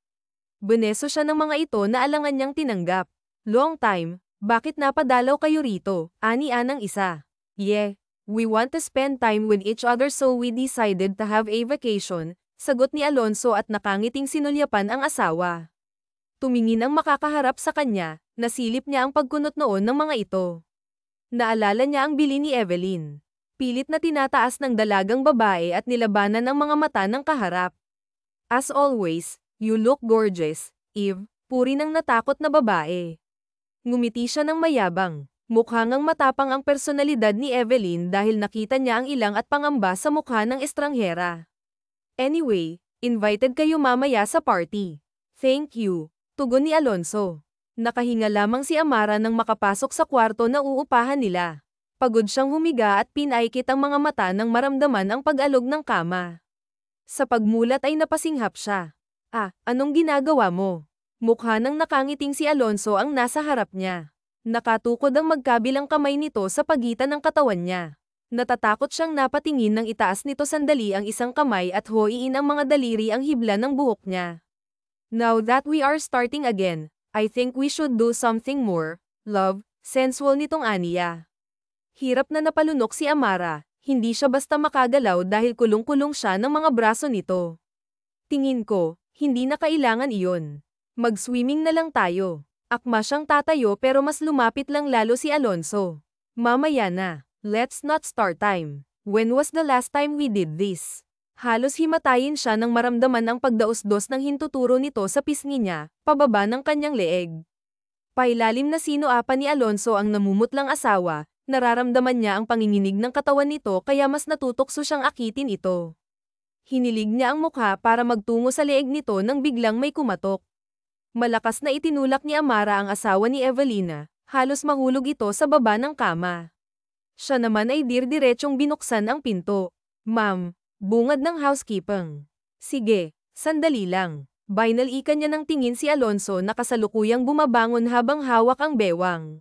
Beneso siya ng mga ito na alangan niyang tinanggap. Long time, bakit napadalaw kayo rito? Ani-an ang isa. Yeah, we want to spend time with each other so we decided to have a vacation, sagot ni Alonso at nakangiting sinulyapan ang asawa. Tumingin ang makakaharap sa kanya, nasilip niya ang pagkunot noon ng mga ito. Naalala niya ang bili ni Evelyn. Pilit na tinataas ng dalagang babae at nilabanan ang mga mata ng kaharap. As always, you look gorgeous, Eve, puri ng natakot na babae. Ngumiti siya ng mayabang. Mukhang ang matapang ang personalidad ni Evelyn dahil nakita niya ang ilang at pangamba sa mukha ng estranghera. Anyway, invited kayo mamaya sa party. Thank you, tugon ni Alonso. Nakahinga lamang si Amara nang makapasok sa kwarto na uupahan nila. Pagod siyang humiga at pinaikit ang mga mata nang maramdaman ang pag-alog ng kama. Sa pagmulat ay napasinghap siya. Anong ginagawa mo? Mukha nang nakangiting si Alonso ang nasa harap niya. Nakatukod ang magkabilang kamay nito sa pagitan ng katawan niya. Natatakot siyang napatingin nang itaas nito sandali ang isang kamay at hoiin ang mga daliri ang hibla ng buhok niya. Now that we are starting again, I think we should do something more, love, sensual nitong aniya. Hirap na napalunok si Amara, hindi siya basta makagalaw dahil kulong-kulong siya ng mga braso nito. Tingin ko, hindi na kailangan iyon. Mag-swimming na lang tayo. Akma siyang tatayo pero mas lumapit lang lalo si Alonso. Mamaya na, let's not start time. When was the last time we did this? Halos himatayin siya nang maramdaman ang pagdaos-dos ng hintuturo nito sa pisngi niya, pababa ng kanyang leeg. Pailalim na sinuapa ni Alonso ang namumutlang asawa, nararamdaman niya ang panginginig ng katawan nito kaya mas natutokso siyang akitin ito. Hinilig niya ang mukha para magtungo sa leeg nito nang biglang may kumatok. Malakas na itinulak ni Amara ang asawa ni Evelina, halos mahulog ito sa baba ng kama. Siya naman ay dirdiretsong binuksan ang pinto. Ma'am, bungad ng housekeeping. Sige, sandali lang. Binalikan niya ng tingin si Alonso na kasalukuyang bumabangon habang hawak ang bewang.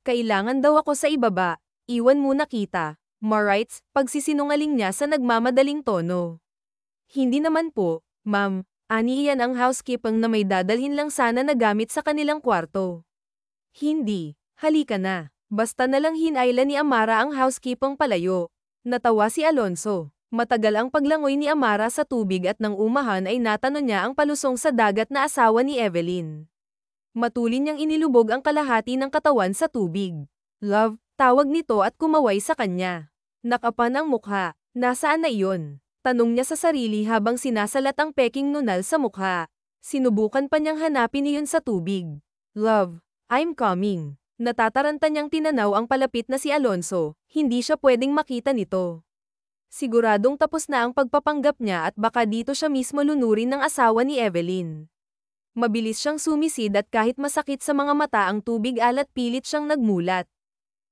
Kailangan daw ako sa ibaba, iwan muna kita. Marites, pagsisinungaling niya sa nagmamadaling tono. Hindi naman po, ma'am, iyan ang housekeeping na may dadalhin lang sana na gamit sa kanilang kwarto. Hindi, halika na. Basta nalang hinayla ni Amara ang housekeeping palayo. Natawa si Alonso. Matagal ang paglangoy ni Amara sa tubig at nang umahan ay natanong niya ang palusong sa dagat na asawa ni Evelyn. Matulin niyang inilubog ang kalahati ng katawan sa tubig. Love, tawag nito at kumaway sa kanya. Nakapan ang mukha. Nasaan na iyon? Tanong niya sa sarili habang sinasalat ang peking nunal sa mukha. Sinubukan pa niyang hanapin iyon sa tubig. Love, I'm coming. Natataranta niyang tinanaw ang palapit na si Alonso, hindi siya pwedeng makita nito. Siguradong tapos na ang pagpapanggap niya at baka dito siya mismo lunurin ng asawa ni Evelyn. Mabilis siyang sumisid at kahit masakit sa mga mata ang tubig alat pilit siyang nagmulat.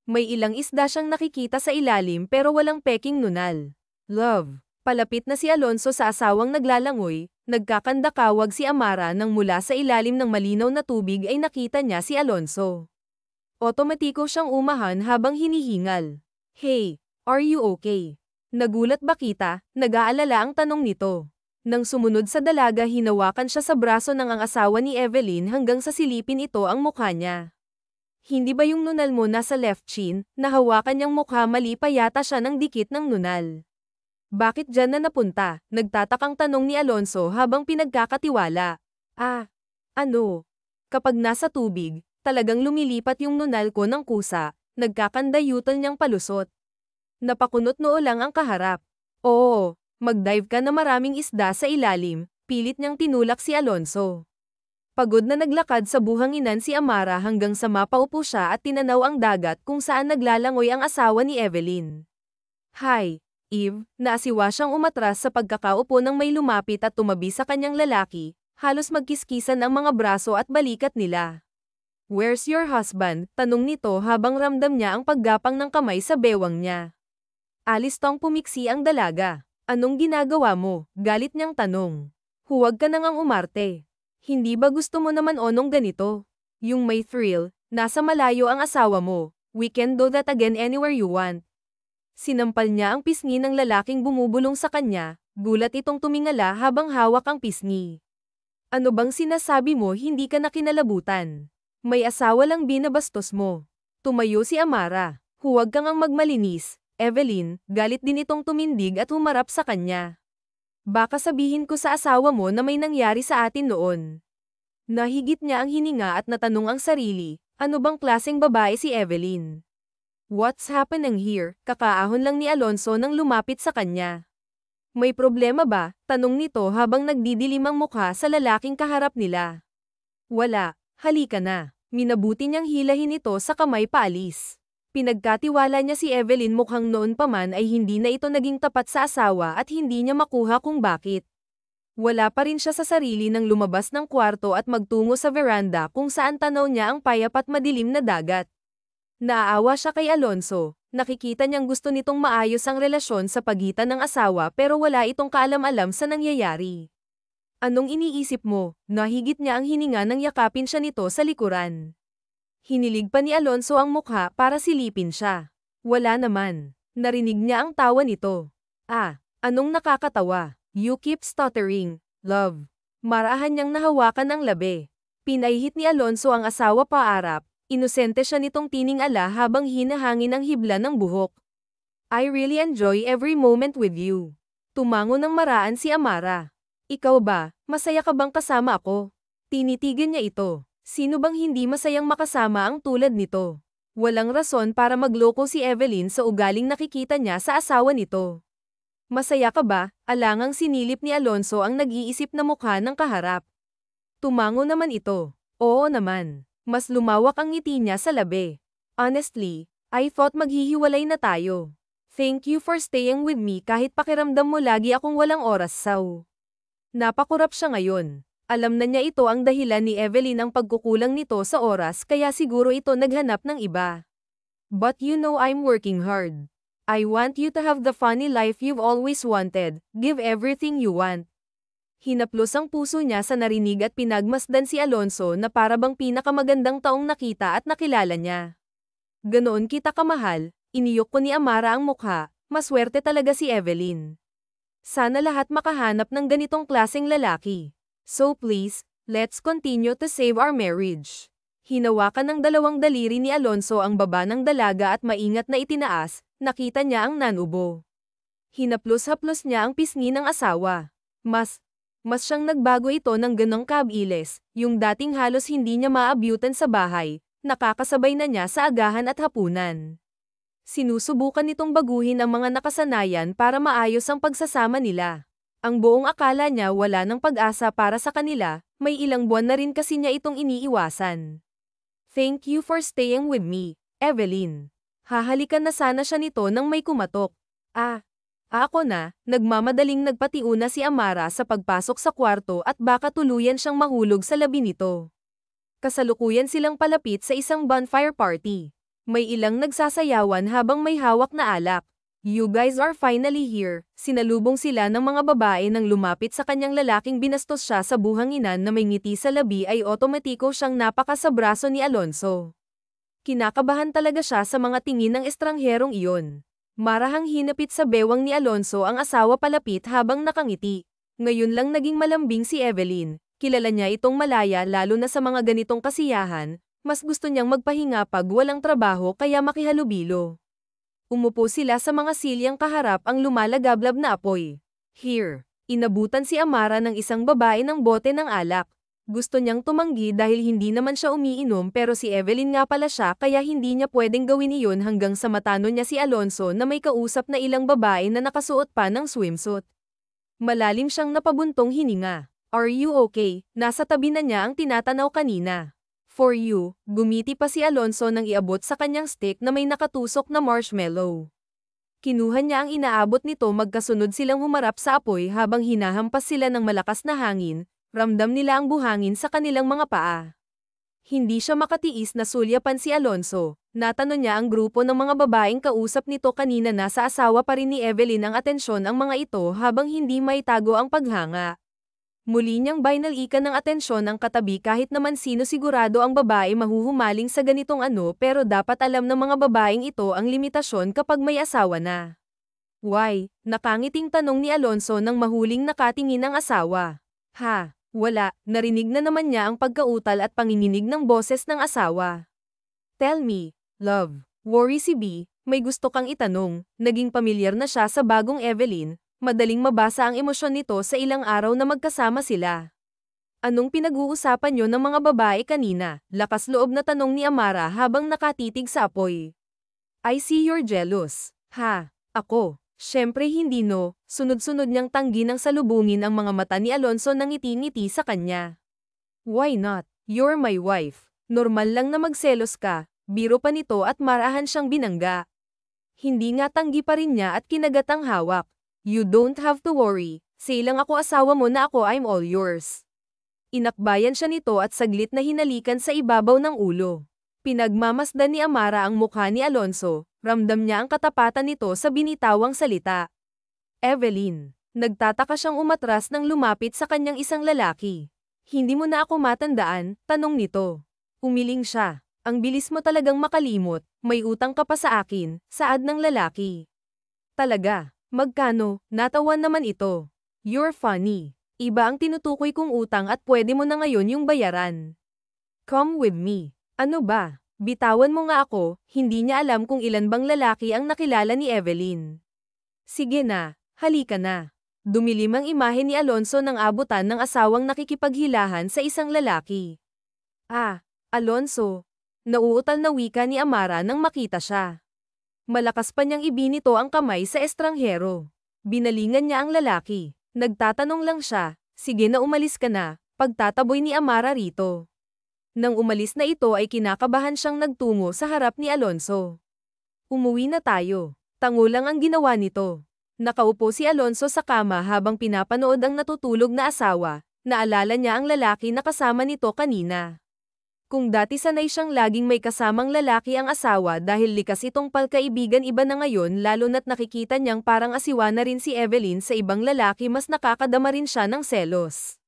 May ilang isda siyang nakikita sa ilalim pero walang peking nunal. Love. Palapit na si Alonso sa asawang naglalangoy, nagkakandakawag si Amara nang mula sa ilalim ng malinaw na tubig ay nakita niya si Alonso. Otomatiko siyang umahan habang hinihingal. Hey, are you okay? Nagulat ba kita? Nag-aalala ang tanong nito. Nang sumunod sa dalaga hinawakan siya sa braso ng ang asawa ni Evelyn hanggang sa silipin ito ang mukha niya. Hindi ba yung nunal mo nasa left chin? Nahawakan niyang mukha mali pa yata siya ng dikit ng nunal. Bakit dyan na napunta? Nagtatakang tanong ni Alonso habang pinagkakatiwala. Ano? Kapag nasa tubig, talagang lumilipat yung nunal ko ng kusa, nagkakandayutal niyang palusot. Napakunot noo lang ang kaharap. Oo. Mag-dive ka na maraming isda sa ilalim, pilit niyang tinulak si Alonso. Pagod na naglakad sa buhanginan si Amara hanggang sa mapaupo siya at tinanaw ang dagat kung saan naglalangoy ang asawa ni Evelyn. Hi, Eve, naasiwa siyang umatras sa pagkakaupo ng may lumapit at tumabi sa kanyang lalaki, halos magkiskisan ang mga braso at balikat nila. Where's your husband? Tanong nito habang ramdam niya ang paggapang ng kamay sa bewang niya. Alistong pumiksi ang dalaga. Anong ginagawa mo? Galit niyang tanong. Huwag ka nang umarte. Hindi ba gusto mo naman onong ganito? Yung may thrill, nasa malayo ang asawa mo. We can do that again anywhere you want. Sinampal niya ang pisngi ng lalaking bumubulong sa kanya, gulat itong tumingala habang hawak ang pisngi. Ano bang sinasabi mo, hindi ka na kinalabutan? May asawa lang binabastos mo. Tumayo si Amara. Huwag kang ang magmalinis, Evelyn. Galit din itong tumindig at humarap sa kanya. Baka sabihin ko sa asawa mo na may nangyari sa atin noon. Nahigit niya ang hininga at natanong ang sarili, ano bang klaseng babae si Evelyn? What's happening here? Kakaahon lang ni Alonso nang lumapit sa kanya. May problema ba? Tanong nito habang nagdidilim ang mukha sa lalaking kaharap nila. Wala, halika na. Minabuti niyang hilahin ito sa kamay paalis. Pinagkatiwala niya si Evelyn, mukhang noon pa man ay hindi na ito naging tapat sa asawa at hindi niya makuha kung bakit. Wala pa rin siya sa sarili nang lumabas ng kwarto at magtungo sa veranda kung saan tanaw niya ang payap at madilim na dagat. Naaawa siya kay Alonso, nakikita niyang gusto nitong maayos ang relasyon sa pagitan ng asawa pero wala itong kaalam-alam sa nangyayari. Anong iniisip mo? Nahigit niya ang hininga nang yakapin siya nito sa likuran. Hinilig pa ni Alonso ang mukha para silipin siya. Wala naman. Narinig niya ang tawa nito. Ah, anong nakakatawa? You keep stuttering, love. Marahan niyang nahawakan ang labi. Pinaihit ni Alonso ang asawa paarap. Inosente siya nitong tining-ala habang hinahangin ang hibla ng buhok. I really enjoy every moment with you. Tumango ng maraan si Amara. Ikaw ba, masaya ka bang kasama ako? Tinitigan niya ito. Sino bang hindi masayang makasama ang tulad nito? Walang rason para magloko si Evelyn sa ugaling nakikita niya sa asawa nito. Masaya ka ba? Alangang sinilip ni Alonso ang nag-iisip na mukha ng kaharap. Tumango naman ito. Oo naman. Mas lumawak ang ngiti niya sa labi. Honestly, I thought maghihiwalay na tayo. Thank you for staying with me kahit pakiramdam mo lagi akong walang oras saw. Napakurap siya ngayon. Alam na niya ito ang dahilan ni Evelyn ang pagkukulang nito sa oras kaya siguro ito naghanap ng iba. But you know I'm working hard. I want you to have the funny life you've always wanted. Give everything you want. Hinaplos ang puso niya sa narinig at pinagmasdan si Alonso na parabang pinakamagandang taong nakita at nakilala niya. Ganoon kita kamahal, iniyok ko ni Amara ang mukha, maswerte talaga si Evelyn. Sana lahat makahanap ng ganitong klaseng lalaki. So please, let's continue to save our marriage. Hinawakan ng dalawang daliri ni Alonso ang baba ng dalaga at maingat na itinaas, nakita niya ang nanubo. Hinaplos-haplos niya ang pisngi ng asawa. Mas siyang nagbago ito ng ganong kabilis, yung dating halos hindi niya maabyutan sa bahay, nakakasabay na niya sa agahan at hapunan. Sinusubukan nitong baguhin ang mga nakasanayan para maayos ang pagsasama nila. Ang buong akala niya wala ng pag-asa para sa kanila, may ilang buwan na rin kasi niya itong iniiwasan. Thank you for staying with me, Evelyn. Hahalikan na sana siya nito nang may kumatok. Ako na, nagmamadaling nagpatiuna si Amara sa pagpasok sa kwarto at baka tuluyan siyang mahulog sa labi nito. Kasalukuyan silang palapit sa isang bonfire party. May ilang nagsasayawan habang may hawak na alak. You guys are finally here. Sinalubong sila ng mga babae nang lumapit sa kanyang lalaking binastos siya sa buhanginan na may ngiti sa labi ay otomatiko siyang napaka sa braso ni Alonso. Kinakabahan talaga siya sa mga tingin ng estrangherong iyon. Marahang hinapit sa bewang ni Alonso ang asawa palapit habang nakangiti. Ngayon lang naging malambing si Evelyn. Kilala niya itong malaya lalo na sa mga ganitong kasiyahan. Mas gusto niyang magpahinga pag walang trabaho kaya makihalubilo. Umupo sila sa mga silyang kaharap ang lumalagablab na apoy. Here. Inabutan si Amara ng isang babae ng bote ng alak. Gusto niyang tumanggi dahil hindi naman siya umiinom pero si Evelyn nga pala siya kaya hindi niya pwedeng gawin iyon hanggang sa matano niya si Alonso na may kausap na ilang babae na nakasuot pa ng swimsuit. Malalim siyang napabuntong hininga. Are you okay? Nasa tabi na niya ang tinatanaw kanina. For you, gumiti pa si Alonso nang iabot sa kanyang stick na may nakatusok na marshmallow. Kinuha niya ang inaabot nito magkasunod silang humarap sa apoy habang hinahampas sila ng malakas na hangin, ramdam nila ang buhangin sa kanilang mga paa. Hindi siya makatiis na sulyapan si Alonso. Natanong niya ang grupo ng mga babaeng kausap nito kanina na sa asawa pa rin ni Evelyn ang atensyon ang mga ito habang hindi maitago ang paghanga. Muli niyang binalikan ng atensyon ang katabi kahit naman sino sigurado ang babae mahuhumaling sa ganitong pero dapat alam ng mga babaeng ito ang limitasyon kapag may asawa na. Why? Nakangiting tanong ni Alonso nang mahuling nakatingin ang asawa. Ha? Wala, narinig na naman niya ang pagkautal at panginginig ng boses ng asawa. Tell me, love, worry si B, may gusto kang itanong, naging pamilyar na siya sa bagong Evelyn, madaling mabasa ang emosyon nito sa ilang araw na magkasama sila. Anong pinag-uusapan niyo ng mga babae kanina? Lakas loob na tanong ni Amara habang nakatitig sa apoy. I see you're jealous. Ha? Ako? Siyempre hindi no, sunod-sunod niyang tanggi ng salubungin ang mga mata ni Alonso nang ngiti-ngiti sa kanya. Why not? You're my wife. Normal lang na magselos ka, biro pa nito at marahan siyang binangga. Hindi nga tanggi pa rin niya at kinagat ang hawak. You don't have to worry, say lang ako asawa mo na ako I'm all yours. Inakbayan siya nito at saglit na hinalikan sa ibabaw ng ulo. Pinagmamasdan ni Amara ang mukha ni Alonso, ramdam niya ang katapatan nito sa binitawang salita. Evelyn, nagtataka siyang umatras nang lumapit sa kanyang isang lalaki. Hindi mo na ako matandaan, tanong nito. Umiling siya. Ang bilis mo talagang makalimot, may utang ka pa sa akin, saad ng lalaki. Talaga, magkano, natawan naman ito. You're funny. Iba ang tinutukoy kong utang at pwede mo na ngayon yung bayaran. Come with me. Ano ba? Bitawan mo nga ako, hindi niya alam kung ilan bang lalaki ang nakilala ni Evelyn. Sige na, halika na. Dumilim ang imahe ni Alonso nang abutan ng asawang nakikipaghilahan sa isang lalaki. Ah, Alonso. Nauutal na wika ni Amara nang makita siya. Malakas pa niyang ibinito ang kamay sa estranghero. Binalingan niya ang lalaki. Nagtatanong lang siya, sige na umalis ka na, pagtataboy ni Amara rito. Nang umalis na ito ay kinakabahan siyang nagtungo sa harap ni Alonso. Umuwi na tayo. Tango lang ang ginawa nito. Nakaupo si Alonso sa kama habang pinapanood ang natutulog na asawa. Naalala niya ang lalaki na kasama nito kanina. Kung dati sanay siyang laging may kasamang lalaki ang asawa dahil likas itong palkaibigan, iba na ngayon lalo na't nakikita niyang parang asiwa na rin si Evelyn sa ibang lalaki, mas nakakadama rin siya ng selos.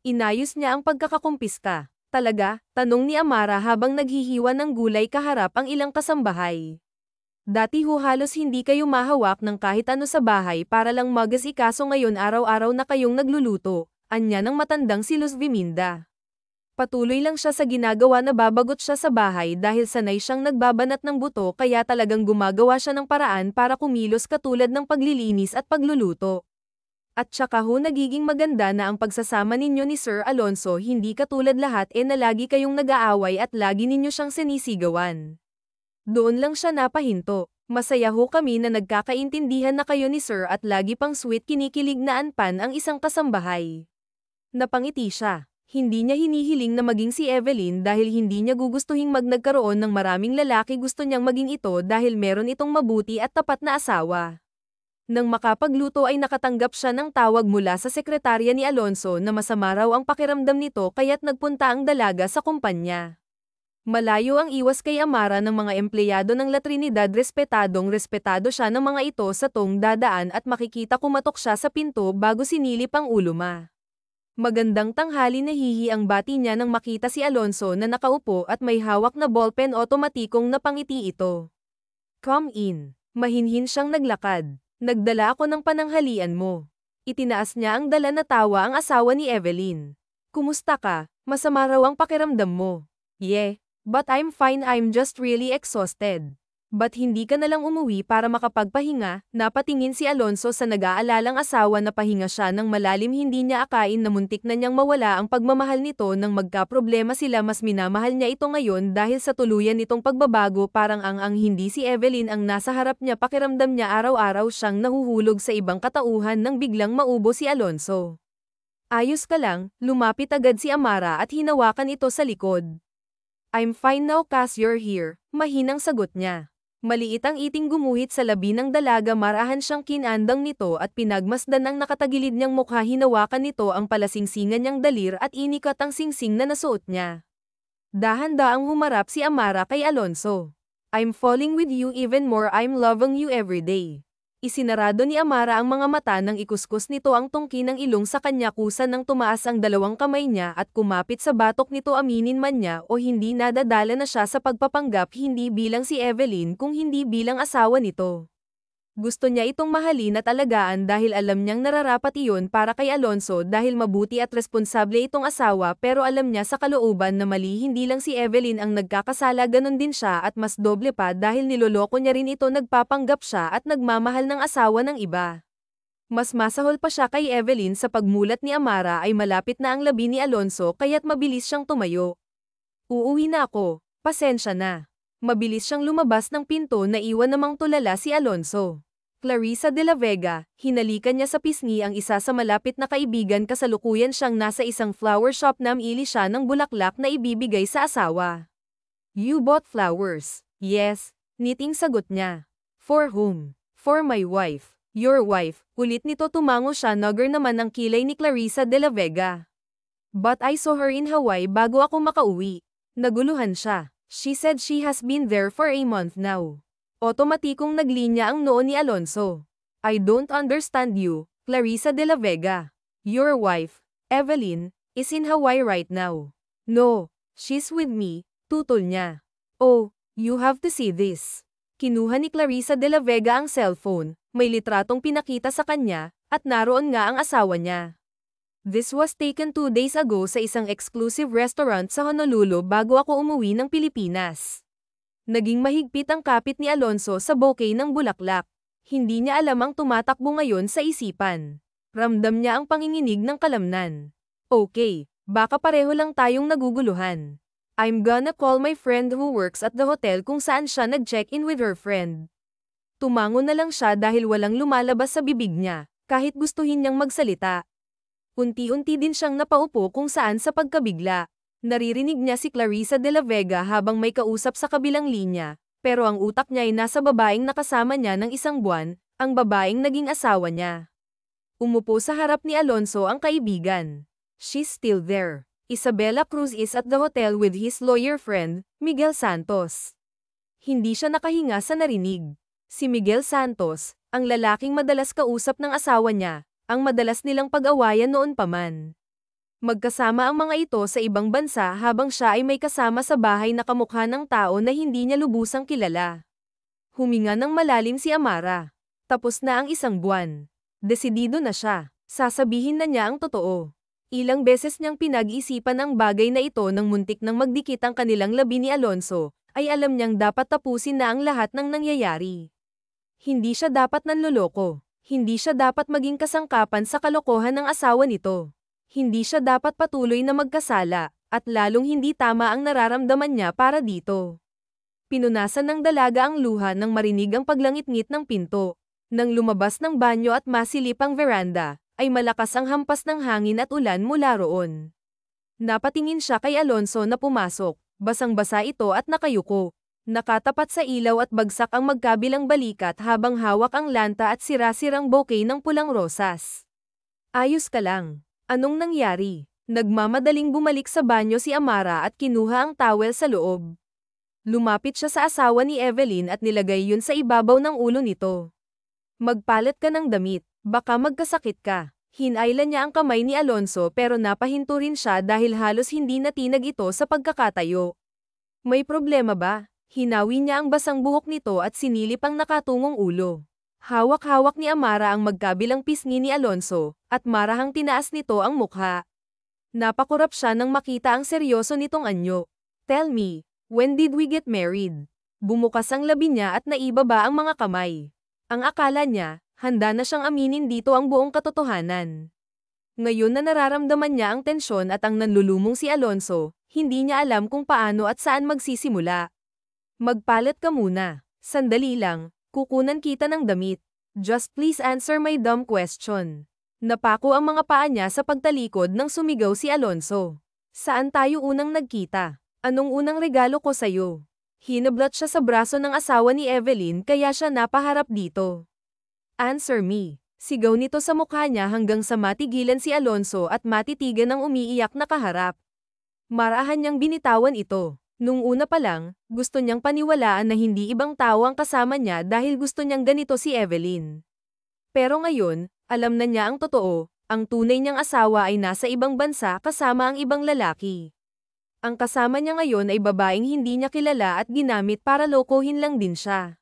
Inayos niya ang pagkakakumpiska. Talaga? Tanong ni Amara habang naghihiwa ng gulay kaharap ang ilang kasambahay. Dati halos hindi kayo mahawak ng kahit ano sa bahay para lang mag-asikaso, ngayon araw-araw na kayong nagluluto, anya ng matandang si Luz Viminda. Patuloy lang siya sa ginagawa, na babagot siya sa bahay dahil sanay siyang nagbabanat ng buto, kaya talagang gumagawa siya ng paraan para kumilos katulad ng paglilinis at pagluluto. At saka nagiging maganda na ang pagsasama ninyo ni Sir Alonso, hindi katulad lahat na lagi kayong nag-aaway at lagi ninyo siyang sinisigawan. Doon lang siya napahinto. Masaya kami na nagkakaintindihan na kayo ni Sir at lagi pang sweet, kinikilig na anpan ang isang kasambahay. Napangiti siya. Hindi niya hinihiling na maging si Evelyn dahil hindi niya gugustuhing nagkaroon ng maraming lalaki, gusto niyang maging ito dahil meron itong mabuti at tapat na asawa. Nang makapagluto ay nakatanggap siya ng tawag mula sa sekretarya ni Alonso na masama raw ang pakiramdam nito kaya't nagpunta ang dalaga sa kumpanya. Malayo ang iwas kay Amara ng mga empleyado ng La Trinidad, respetado siya ng mga ito sa tuwing dadaan at makikita kumatok siya sa pinto bago sinilip ang uluma. Magandang tanghali, nahihi ang bati niya nang makita si Alonso na nakaupo at may hawak na ballpen, otomatikong napangiti ito. Come in. Mahinhin siyang naglakad. Nagdala ako ng pananghalian mo. Itinaas niya ang dala na tawa ang asawa ni Evelyn. Kumusta ka? Masama raw ang pakiramdam mo. Yeah, but I'm fine, I'm just really exhausted. Ba't hindi ka nalang umuwi para makapagpahinga? Napatingin si Alonso sa nag-aalalang asawa na pahinga siya ng malalim, hindi niya akain na muntik na niyang mawala ang pagmamahal nito nang magkaproblema sila. Mas minamahal niya ito ngayon dahil sa tuluyan nitong pagbabago, parang ang hindi si Evelyn ang nasa harap niya. Pakiramdam niya araw-araw siyang nahuhulog sa ibang katauhan nang biglang maubo si Alonso. Ayos ka lang, lumapit agad si Amara at hinawakan ito sa likod. I'm fine now cause you're here, mahinang sagot niya. Maliit ang iting gumuhit sa labi ng dalaga, marahan siyang kinandang nito at pinagmasdan ang nakatagilid niyang mukha. Hinawakan nito ang palasingsingan niyang dalir at inikat ang singsing na nasuot niya. Dahan-daang humarap si Amara kay Alonso. I'm falling with you even more, I'm loving you every day. Isinarado ni Amara ang mga mata nang ikuskus nito ang tungki ng ilong sa kanya kusa nang tumaas ang dalawang kamay niya at kumapit sa batok nito, aminin man niya o hindi nadadala na siya sa pagpapanggap hindi bilang si Evelyn kung hindi bilang asawa nito. Gusto niya itong mahalin at alagaan dahil alam niyang nararapat iyon para kay Alonso dahil mabuti at responsable itong asawa, pero alam niya sa kalooban na mali, hindi lang si Evelyn ang nagkakasala, ganon din siya at mas doble pa dahil niloloko niya rin ito, nagpapanggap siya at nagmamahal ng asawa ng iba. Mas masahol pa siya kay Evelyn sa pagmulat ni Amara ay malapit na ang labi ni Alonso kaya't mabilis siyang tumayo. Uuwi na ako, pasensya na. Mabilis siyang lumabas ng pinto na iwan namang tulala si Alonso. Clarissa de la Vega, hinalikan niya sa pisngi ang isa sa malapit na kaibigan, kasalukuyan siyang nasa isang flower shop, namili siya ng bulaklak na ibibigay sa asawa. You bought flowers? Yes, niting sagot niya. For whom? For my wife. Your wife, ulit nito, tumango siya, nugger naman ang kilay ni Clarissa de la Vega. But I saw her in Hawaii bago ako makauwi. Naguluhan siya. She said she has been there for a month now. Otomatikong naglinya ang noo ni Alonso. I don't understand you, Clarissa de la Vega. Your wife, Evelyn, is in Hawaii right now. No, she's with me, tutol niya. Oh, you have to see this. Kinuha ni Clarissa de la Vega ang cellphone, may litratong pinakita sa kanya, at naroon nga ang asawa niya. This was taken 2 days ago sa isang exclusive restaurant sa Honolulu bago ako umuwi ng Pilipinas. Naging mahigpit ang kapit ni Alonso sa bouquet ng bulaklak. Hindi niya alam ang tumatakbo ngayon sa isipan. Ramdam niya ang panginginig ng kalamnan. Okay, baka pareho lang tayong naguguluhan. I'm gonna call my friend who works at the hotel kung saan siya nag-check-in with her friend. Tumango na lang siya dahil walang lumalabas sa bibig niya, kahit gustuhin niyang magsalita. Unti-unti din siyang napaupo kung saan sa pagkabigla. Naririnig niya si Clarissa de la Vega habang may kausap sa kabilang linya, pero ang utak niya ay nasa babaeng nakasama niya ng 1 buwan, ang babaeng naging asawa niya. Umupo sa harap ni Alonso ang kaibigan. She's still there. Isabella Cruz is at the hotel with his lawyer friend, Miguel Santos. Hindi siya nakahinga sa narinig. Si Miguel Santos, ang lalaking madalas kausap ng asawa niya, ang madalas nilang pag-awayan noon pa man. Magkasama ang mga ito sa ibang bansa habang siya ay may kasama sa bahay na kamukha ng tao na hindi niya lubusang kilala. Huminga ng malalim si Amara. Tapos na ang 1 buwan. Desidido na siya. Sasabihin na niya ang totoo. Ilang beses niyang pinag-isipan ang bagay na ito nang muntik nang magdikit ang kanilang labi ni Alonso, ay alam niyang dapat tapusin na ang lahat ng nangyayari. Hindi siya dapat nanloloko. Hindi siya dapat maging kasangkapan sa kalokohan ng asawa nito. Hindi siya dapat patuloy na magkasala, at lalong hindi tama ang nararamdaman niya para dito. Pinunasan ng dalaga ang luha nang marinig ang paglangit-ngit ng pinto. Nang lumabas ng banyo at masilip ang veranda, ay malakas ang hampas ng hangin at ulan mula roon. Napatingin siya kay Alonso na pumasok, basang-basa ito at nakayuko. Nakatapat sa ilaw at bagsak ang magkabilang balikat habang hawak ang lanta at sira-sirang bouquet ng pulang rosas. Ayos ka lang. Anong nangyari? Nagmamadaling bumalik sa banyo si Amara at kinuha ang towel sa loob. Lumapit siya sa asawa ni Evelyn at nilagay yun sa ibabaw ng ulo nito. Magpalit ka ng damit, baka magkasakit ka. Hinailan niya ang kamay ni Alonso pero napahinto rin siya dahil halos hindi natinag ito sa pagkakatayo. May problema ba? Hinawi niya ang basang buhok nito at sinilip ang nakatungong ulo. Hawak-hawak ni Amara ang magkabilang pisngi ni Alonso, at marahang tinaas nito ang mukha. Napakurap siya nang makita ang seryoso nitong anyo. Tell me, when did we get married? Bumukas ang labi niya at naibaba ang mga kamay. Ang akala niya, handa na siyang aminin dito ang buong katotohanan. Ngayon na nararamdaman niya ang tensyon at ang nanlulumong si Alonso, hindi niya alam kung paano at saan magsisimula. Magpalit ka muna. Sandali lang, kukunan kita ng damit. Just please answer my dumb question. Napako ang mga paa niya sa pagtalikod nang sumigaw si Alonso. Saan tayo unang nagkita? Anong unang regalo ko sa'yo? Hinablot siya sa braso ng asawa ni Evelyn kaya siya napaharap dito. Answer me. Sigaw nito sa mukha niya hanggang sa matigilan si Alonso at matitigan ng umiiyak na kaharap. Marahan niyang binitawan ito. Nung una pa lang, gusto niyang paniwalaan na hindi ibang tao ang kasama niya dahil gusto niyang ganito si Evelyn. Pero ngayon, alam na niya ang totoo, ang tunay niyang asawa ay nasa ibang bansa kasama ang ibang lalaki. Ang kasama niya ngayon ay babaeng hindi niya kilala at ginamit para lokohin lang din siya.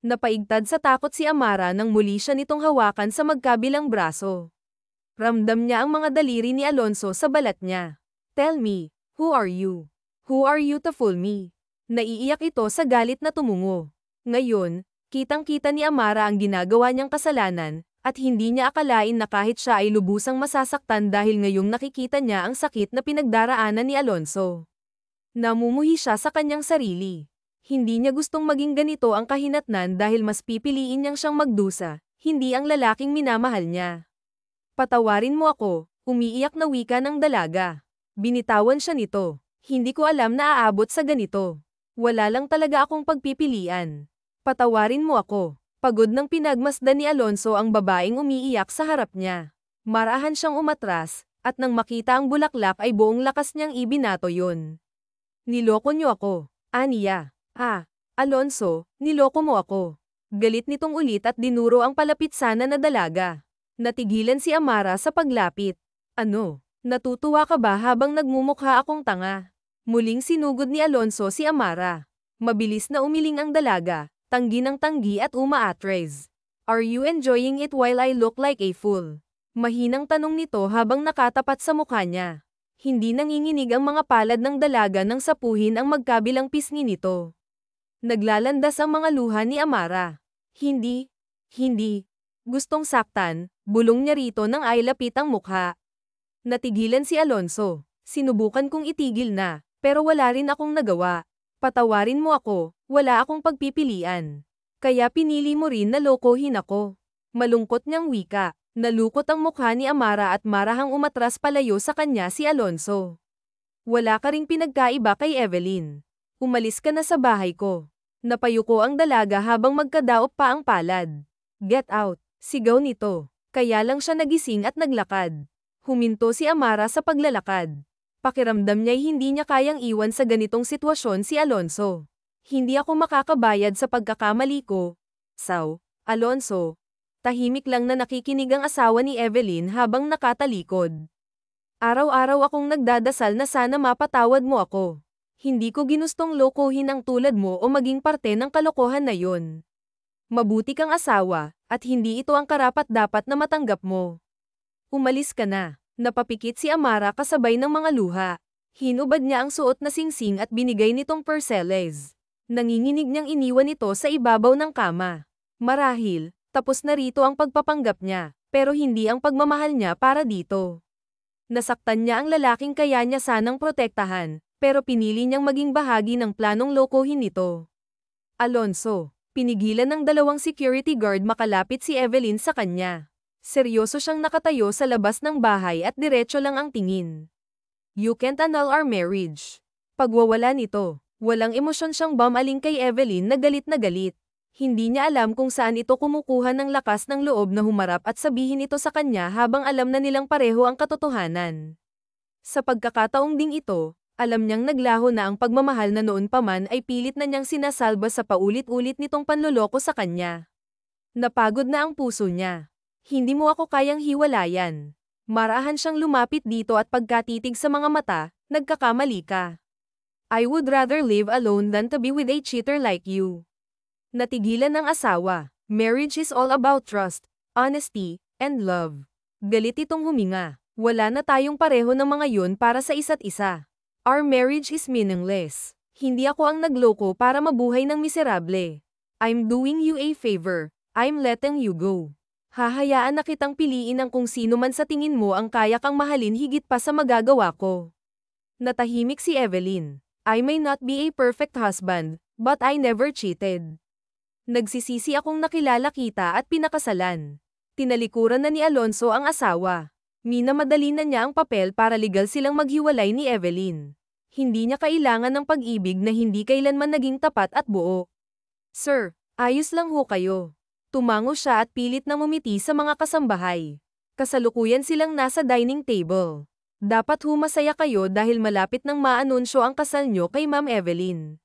Napaigtad sa takot si Amara nang muli siya nitong hawakan sa magkabilang braso. Ramdam niya ang mga daliri ni Alonso sa balat niya. Tell me, who are you? Who are you to fool me? Naiiyak ito sa galit na tumungo. Ngayon, kitang-kita ni Amara ang ginagawa niyang kasalanan, at hindi niya akalain na kahit siya ay lubusang masasaktan dahil ngayong nakikita niya ang sakit na pinagdaraanan ni Alonso. Namumuhi siya sa kanyang sarili. Hindi niya gustong maging ganito ang kahinatnan dahil mas pipiliin niyang siyang magdusa, hindi ang lalaking minamahal niya. Patawarin mo ako, umiiyak na wika ng dalaga. Binitawan siya nito. Hindi ko alam na aabot sa ganito. Wala lang talaga akong pagpipilian. Patawarin mo ako. Pagod nang pinagmasdan ni Alonso ang babaeng umiiyak sa harap niya. Marahan siyang umatras, at nang makita ang bulaklak ay buong lakas niyang ibinato yun. Niloko niyo ako, Aniya. Alonso, niloko mo ako. Galit nitong ulit at dinuro ang palapit sana na dalaga. Natigilan si Amara sa paglapit. Ano, natutuwa ka ba habang nagmumukha akong tanga? Muling sinugod ni Alonso si Amara. Mabilis na umiling ang dalaga. Tanggi ng tanggi at umaatres. Are you enjoying it while I look like a fool? Mahinang tanong nito habang nakatapat sa mukha niya. Hindi nanginginig ang mga palad ng dalaga nang sapuhin ang magkabilang pisngi nito. Naglalandas ang mga luha ni Amara. Hindi. Gustong saktan, bulong niya rito nang ay lapit ang mukha. Natigilan si Alonso. Sinubukan kong itigil na, pero wala rin akong nagawa. Patawarin mo ako, wala akong pagpipilian. Kaya pinili mo rin na lokohin ako. Malungkot niyang wika. Nalukot ang mukha ni Amara at marahang umatras palayo sa kanya si Alonso. Wala ka ring pinagkaiba kay Evelyn. Umalis ka na sa bahay ko. Napayuko ang dalaga habang magkadaop pa ang palad. Get out, sigaw nito. Kaya lang siya nagising at naglakad. Huminto si Amara sa paglalakad. Pakiramdam niya'y hindi niya kayang iwan sa ganitong sitwasyon si Alonso. Hindi ako makakabayad sa pagkakamali ko. Alonso. Tahimik lang na nakikinig ang asawa ni Evelyn habang nakatalikod. Araw-araw akong nagdadasal na sana mapatawad mo ako. Hindi ko ginustong lokohin ang tulad mo o maging parte ng kalokohan na yon. Mabuti kang asawa, at hindi ito ang karapat-dapat na matanggap mo. Umalis ka na. Napapikit si Amara kasabay ng mga luha. Hinubad niya ang suot na singsing at binigay nitong perseles. Nanginginig niyang iniwan ito sa ibabaw ng kama. Marahil, tapos na rito ang pagpapanggap niya, pero hindi ang pagmamahal niya para dito. Nasaktan niya ang lalaking kaya niya sanang protektahan, pero pinili niyang maging bahagi ng planong lokohin nito. Alonso, pinigilan ng dalawang security guard makalapit si Evelyn sa kanya. Seryoso siyang nakatayo sa labas ng bahay at diretso lang ang tingin. You can't annul our marriage. Pagwawala nito, walang emosyon siyang bumaling kay Evelyn na galit na galit. Hindi niya alam kung saan ito kumukuha ng lakas ng loob na humarap at sabihin ito sa kanya habang alam na nilang pareho ang katotohanan. Sa pagkakataong ding ito, alam niyang naglaho na ang pagmamahal na noon pa man ay pilit na niyang sinasalba sa paulit-ulit nitong panloloko sa kanya. Napagod na ang puso niya. Hindi mo ako kayang hiwalayan. Marahan siyang lumapit dito at pagkatitig sa mga mata, nagkakamali ka. I would rather live alone than to be with a cheater like you. Natigilan ng asawa. Marriage is all about trust, honesty, and love. Galit itong huminga. Wala na tayong pareho ng mga yun para sa isa't isa. Our marriage is meaningless. Hindi ako ang nagloko para mabuhay ng miserable. I'm doing you a favor. I'm letting you go. Hahayaan na kitang piliin ang kung sino man sa tingin mo ang kaya kang mahalin higit pa sa magagawa ko. Natahimik si Evelyn. I may not be a perfect husband, but I never cheated. Nagsisisi akong nakilala kita at pinakasalan. Tinalikuran na ni Alonso ang asawa. Minamadali na niya ang papel para legal silang maghiwalay ni Evelyn. Hindi niya kailangan ng pag-ibig na hindi kailanman naging tapat at buo. Sir, ayos lang ho kayo. Tumango siya at pilit na ngumiti sa mga kasambahay. Kasalukuyan silang nasa dining table. Dapat humasaya kayo dahil malapit nang maanunsyo ang kasal nyo kay Ma'am Evelyn.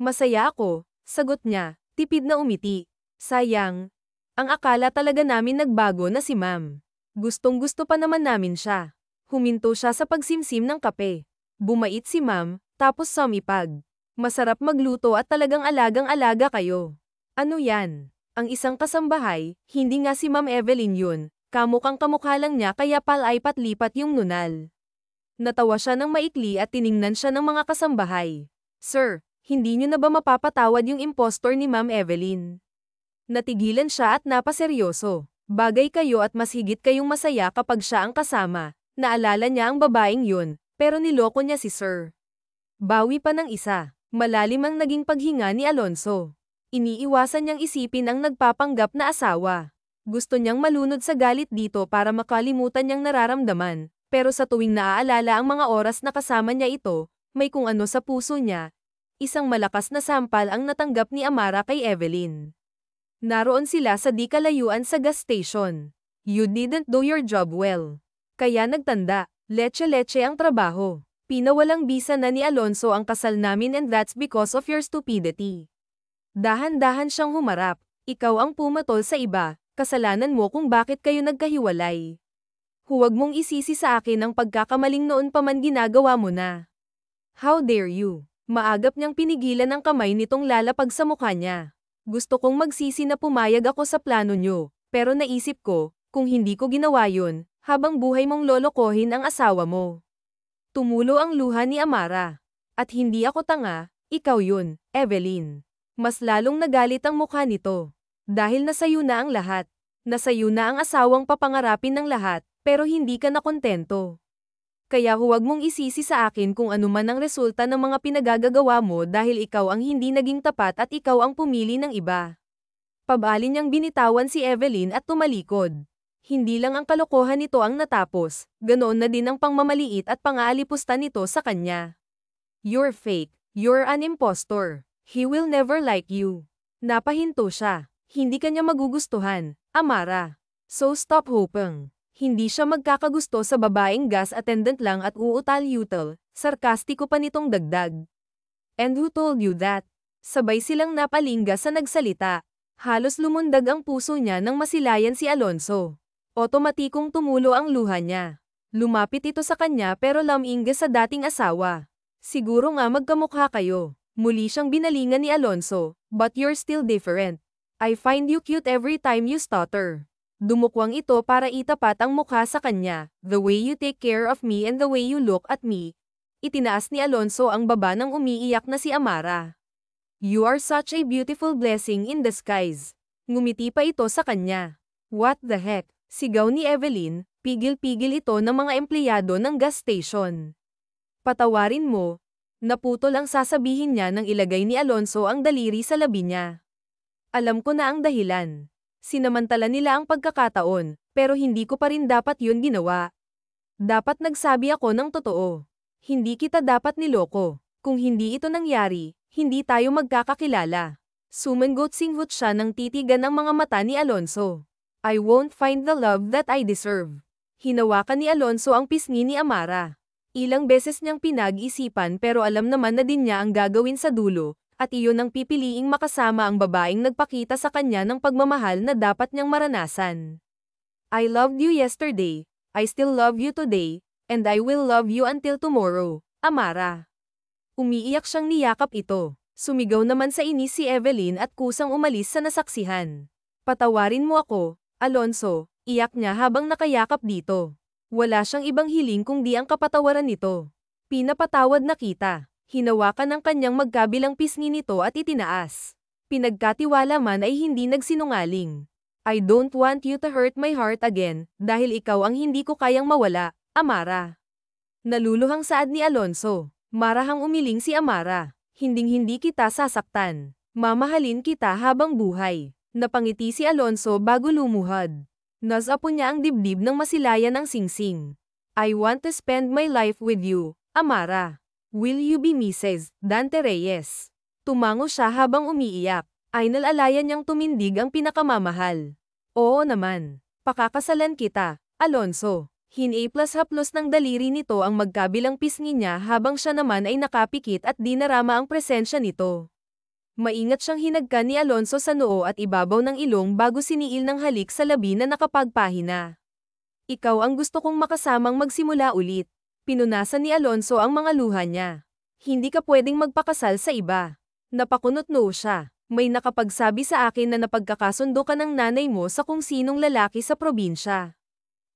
Masaya ako, sagot niya, tipid na umiti. Sayang. Ang akala talaga namin nagbago na si Ma'am. Gustong-gusto pa naman namin siya. Huminto siya sa pagsimsim ng kape. Bumait si Ma'am, tapos sumipag. Masarap magluto at talagang alagang-alaga kayo. Ano yan? Ang isang kasambahay, hindi nga si Ma'am Evelyn yun. Kamukhang kamukha lang niya kaya palaipat-lipat yung nunal. Natawa siya ng maikli at tiningnan siya ng mga kasambahay. Sir, hindi niyo na ba mapapatawad yung impostor ni Ma'am Evelyn? Natigilan siya at napaseryoso. Bagay kayo at mas higit kayong masaya kapag siya ang kasama. Naalala niya ang babaeng yun, pero niloko niya si Sir. Bawi pa ng isa. Malalim ang naging paghinga ni Alonso. Iniiwasan niyang isipin ang nagpapanggap na asawa. Gusto niyang malunod sa galit dito para makalimutan niyang nararamdaman, pero sa tuwing naaalala ang mga oras na kasama niya ito, may kung ano sa puso niya. Isang malakas na sampal ang natanggap ni Amara kay Evelyn. Naroon sila sa di kalayuan sa gas station. You didn't do your job well. Kaya nagtanda, leche-leche ang trabaho. Pinawalang bisa na ni Alonso ang kasal namin and that's because of your stupidity. Dahan-dahan siyang humarap. Ikaw ang pumatol sa iba. Kasalanan mo kung bakit kayo nagkahiwalay. Huwag mong isisi sa akin ang pagkakamaling noon pa man ginagawa mo na. How dare you? Maagap niyang pinigilan ang kamay nitong lalapag sa mukha niya. Gusto kong magsisi na pumayag ako sa plano niyo, pero naisip ko, kung hindi ko ginawa yun, habang buhay mong lolokohin ang asawa mo. Tumulo ang luha ni Amara. At hindi ako tanga, ikaw yun, Evelyn. Mas lalong nagalit ang mukha nito. Dahil nasayo na ang lahat. Nasayo na ang asawang papangarapin ng lahat, pero hindi ka na kontento. Kaya huwag mong isisi sa akin kung ano man ang resulta ng mga pinagagagawa mo dahil ikaw ang hindi naging tapat at ikaw ang pumili ng iba. Pabali niyang binitawan si Evelyn at tumalikod. Hindi lang ang kalokohan nito ang natapos, ganoon na din ang pangmamaliit at pangaalipusta nito sa kanya. You're fake. You're an impostor. He will never like you. Napahinto siya. Hindi kanya magugustuhan, Amara. So stop hoping. Hindi siya magkakagusto sa babaeng gas attendant lang at uutal-yutal, sarkastiko pa nitong dagdag. And who told you that? Sabay silang napalingga sa nagsalita. Halos lumundag ang puso niya nang masilayan si Alonso. Otomatikong tumulo ang luha niya. Lumapit ito sa kanya pero lamingga sa dating asawa. Siguro nga magkamukha kayo. Muli siyang binalingan ni Alonso, but you're still different. I find you cute every time you stutter. Dumukwang ito para itapat ang mukha sa kanya, the way you take care of me and the way you look at me. Itinaas ni Alonso ang baba ng umiiyak na si Amara. You are such a beautiful blessing in disguise. Ngumiti pa ito sa kanya. What the heck? Sigaw ni Evelyn, pigil-pigil ito ng mga empleyado ng gas station. Patawarin mo. Naputol ang sasabihin niya nang ilagay ni Alonso ang daliri sa labi niya. Alam ko na ang dahilan. Sinamantala nila ang pagkakataon, pero hindi ko pa rin dapat yun ginawa. Dapat nagsabi ako ng totoo. Hindi kita dapat niloko. Kung hindi ito nangyari, hindi tayo magkakakilala. Sumangot-singhot siya nang titigan ang mga mata ni Alonso. I won't find the love that I deserve. Hinawakan ni Alonso ang pisngi ni Amara. Ilang beses niyang pinag-isipan pero alam naman na din niya ang gagawin sa dulo, at iyon ang pipiliing makasama ang babaeng nagpakita sa kanya ng pagmamahal na dapat niyang maranasan. I loved you yesterday, I still love you today, and I will love you until tomorrow, Amara. Umiiyak siyang niyakap ito. Sumigaw naman sa inis si Evelyn at kusang umalis sa nasaksihan. Patawarin mo ako, Alonso, iyak niya habang nakayakap dito. Wala siyang ibang hiling kundi ang kapatawaran nito. Pinapatawad na kita. Hinawakan ang kanyang magkabilang pisngi nito at itinaas. Pinagkatiwala man ay hindi nagsinungaling. I don't want you to hurt my heart again, dahil ikaw ang hindi ko kayang mawala, Amara. Naluluhang saad ni Alonso. Marahang umiling si Amara. Hinding-hindi kita sasaktan. Mamahalin kita habang buhay. Napangiti si Alonso bago lumuhad. Nasapo niya ang dibdib ng masilayan ng singsing. I want to spend my life with you, Amara. Will you be Mrs. Dante Reyes? Tumango siya habang umiiyak. Ay nalalayan niyang tumindig ang pinakamamahal. Oo naman. Pakakasalan kita, Alonso. Hinaplas-haplos ng daliri nito ang magkabilang pisngi niya habang siya naman ay nakapikit at dinarama ang presensya nito. Maingat siyang hinagkan ni Alonso sa noo at ibabaw ng ilong bago siniil ng halik sa labi na nakapagpahina. Ikaw ang gusto kong makasamang magsimula ulit. Pinunasan ni Alonso ang mga luha niya. Hindi ka pwedeng magpakasal sa iba. Napakunot-noo siya. May nakapagsabi sa akin na napagkakasundo ka ng nanay mo sa kung sinong lalaki sa probinsya.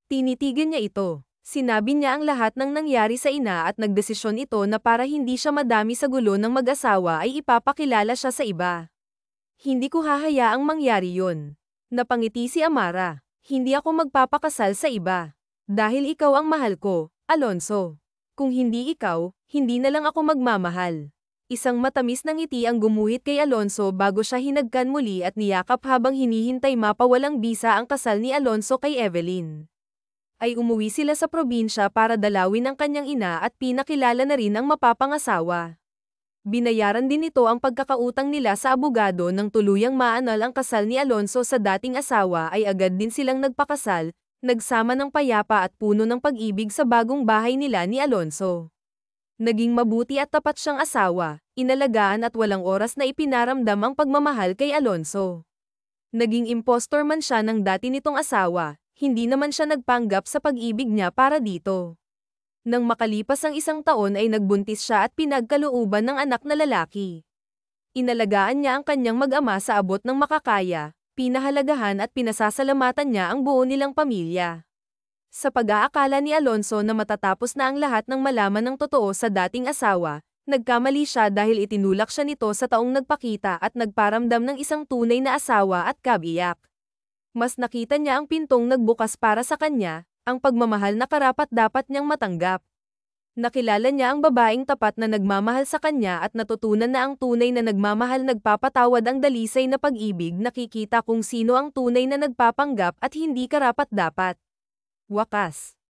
Tinitigan niya ito. Sinabi niya ang lahat ng nangyari sa ina at nagdesisyon ito na para hindi siya madami sa gulo ng mag-asawa ay ipapakilala siya sa iba. Hindi ko hahayaang mangyari yun. Napangiti si Amara. Hindi ako magpapakasal sa iba. Dahil ikaw ang mahal ko, Alonso. Kung hindi ikaw, hindi na lang ako magmamahal. Isang matamis na ngiti ang gumuhit kay Alonso bago siya hinagkan muli at niyakap habang hinihintay mapawalang bisa ang kasal ni Alonso kay Evelyn. Ay umuwi sila sa probinsya para dalawin ang kanyang ina at pinakilala na rin ang mapapangasawa. Binayaran din nito ang pagkakautang nila sa abogado nang tuluyang maanal ang kasal ni Alonso sa dating asawa ay agad din silang nagpakasal, nagsama ng payapa at puno ng pag-ibig sa bagong bahay nila ni Alonso. Naging mabuti at tapat siyang asawa, inalagaan at walang oras na ipinaramdam ang pagmamahal kay Alonso. Naging impostor man siya ng dati nitong asawa, hindi naman siya nagpanggap sa pag-ibig niya para dito. Nang makalipas ang 1 taon ay nagbuntis siya at pinagkalooban ng anak na lalaki. Inalagaan niya ang kanyang mag-ama sa abot ng makakaya, pinahalagahan at pinasasalamatan niya ang buo nilang pamilya. Sa pag-aakala ni Alonso na matatapos na ang lahat ng malaman ng totoo sa dating asawa, nagkamali siya dahil itinulak siya nito sa taong nagpakita at nagparamdam ng isang tunay na asawa at kabiyak. Mas nakita niya ang pintong nagbukas para sa kanya, ang pagmamahal na karapat-dapat niyang matanggap. Nakilala niya ang babaeng tapat na nagmamahal sa kanya at natutunan na ang tunay na nagmamahal nagpapatawad ang dalisay na pag-ibig, nakikita kung sino ang tunay na nagpapanggap at hindi karapat-dapat. Wakas.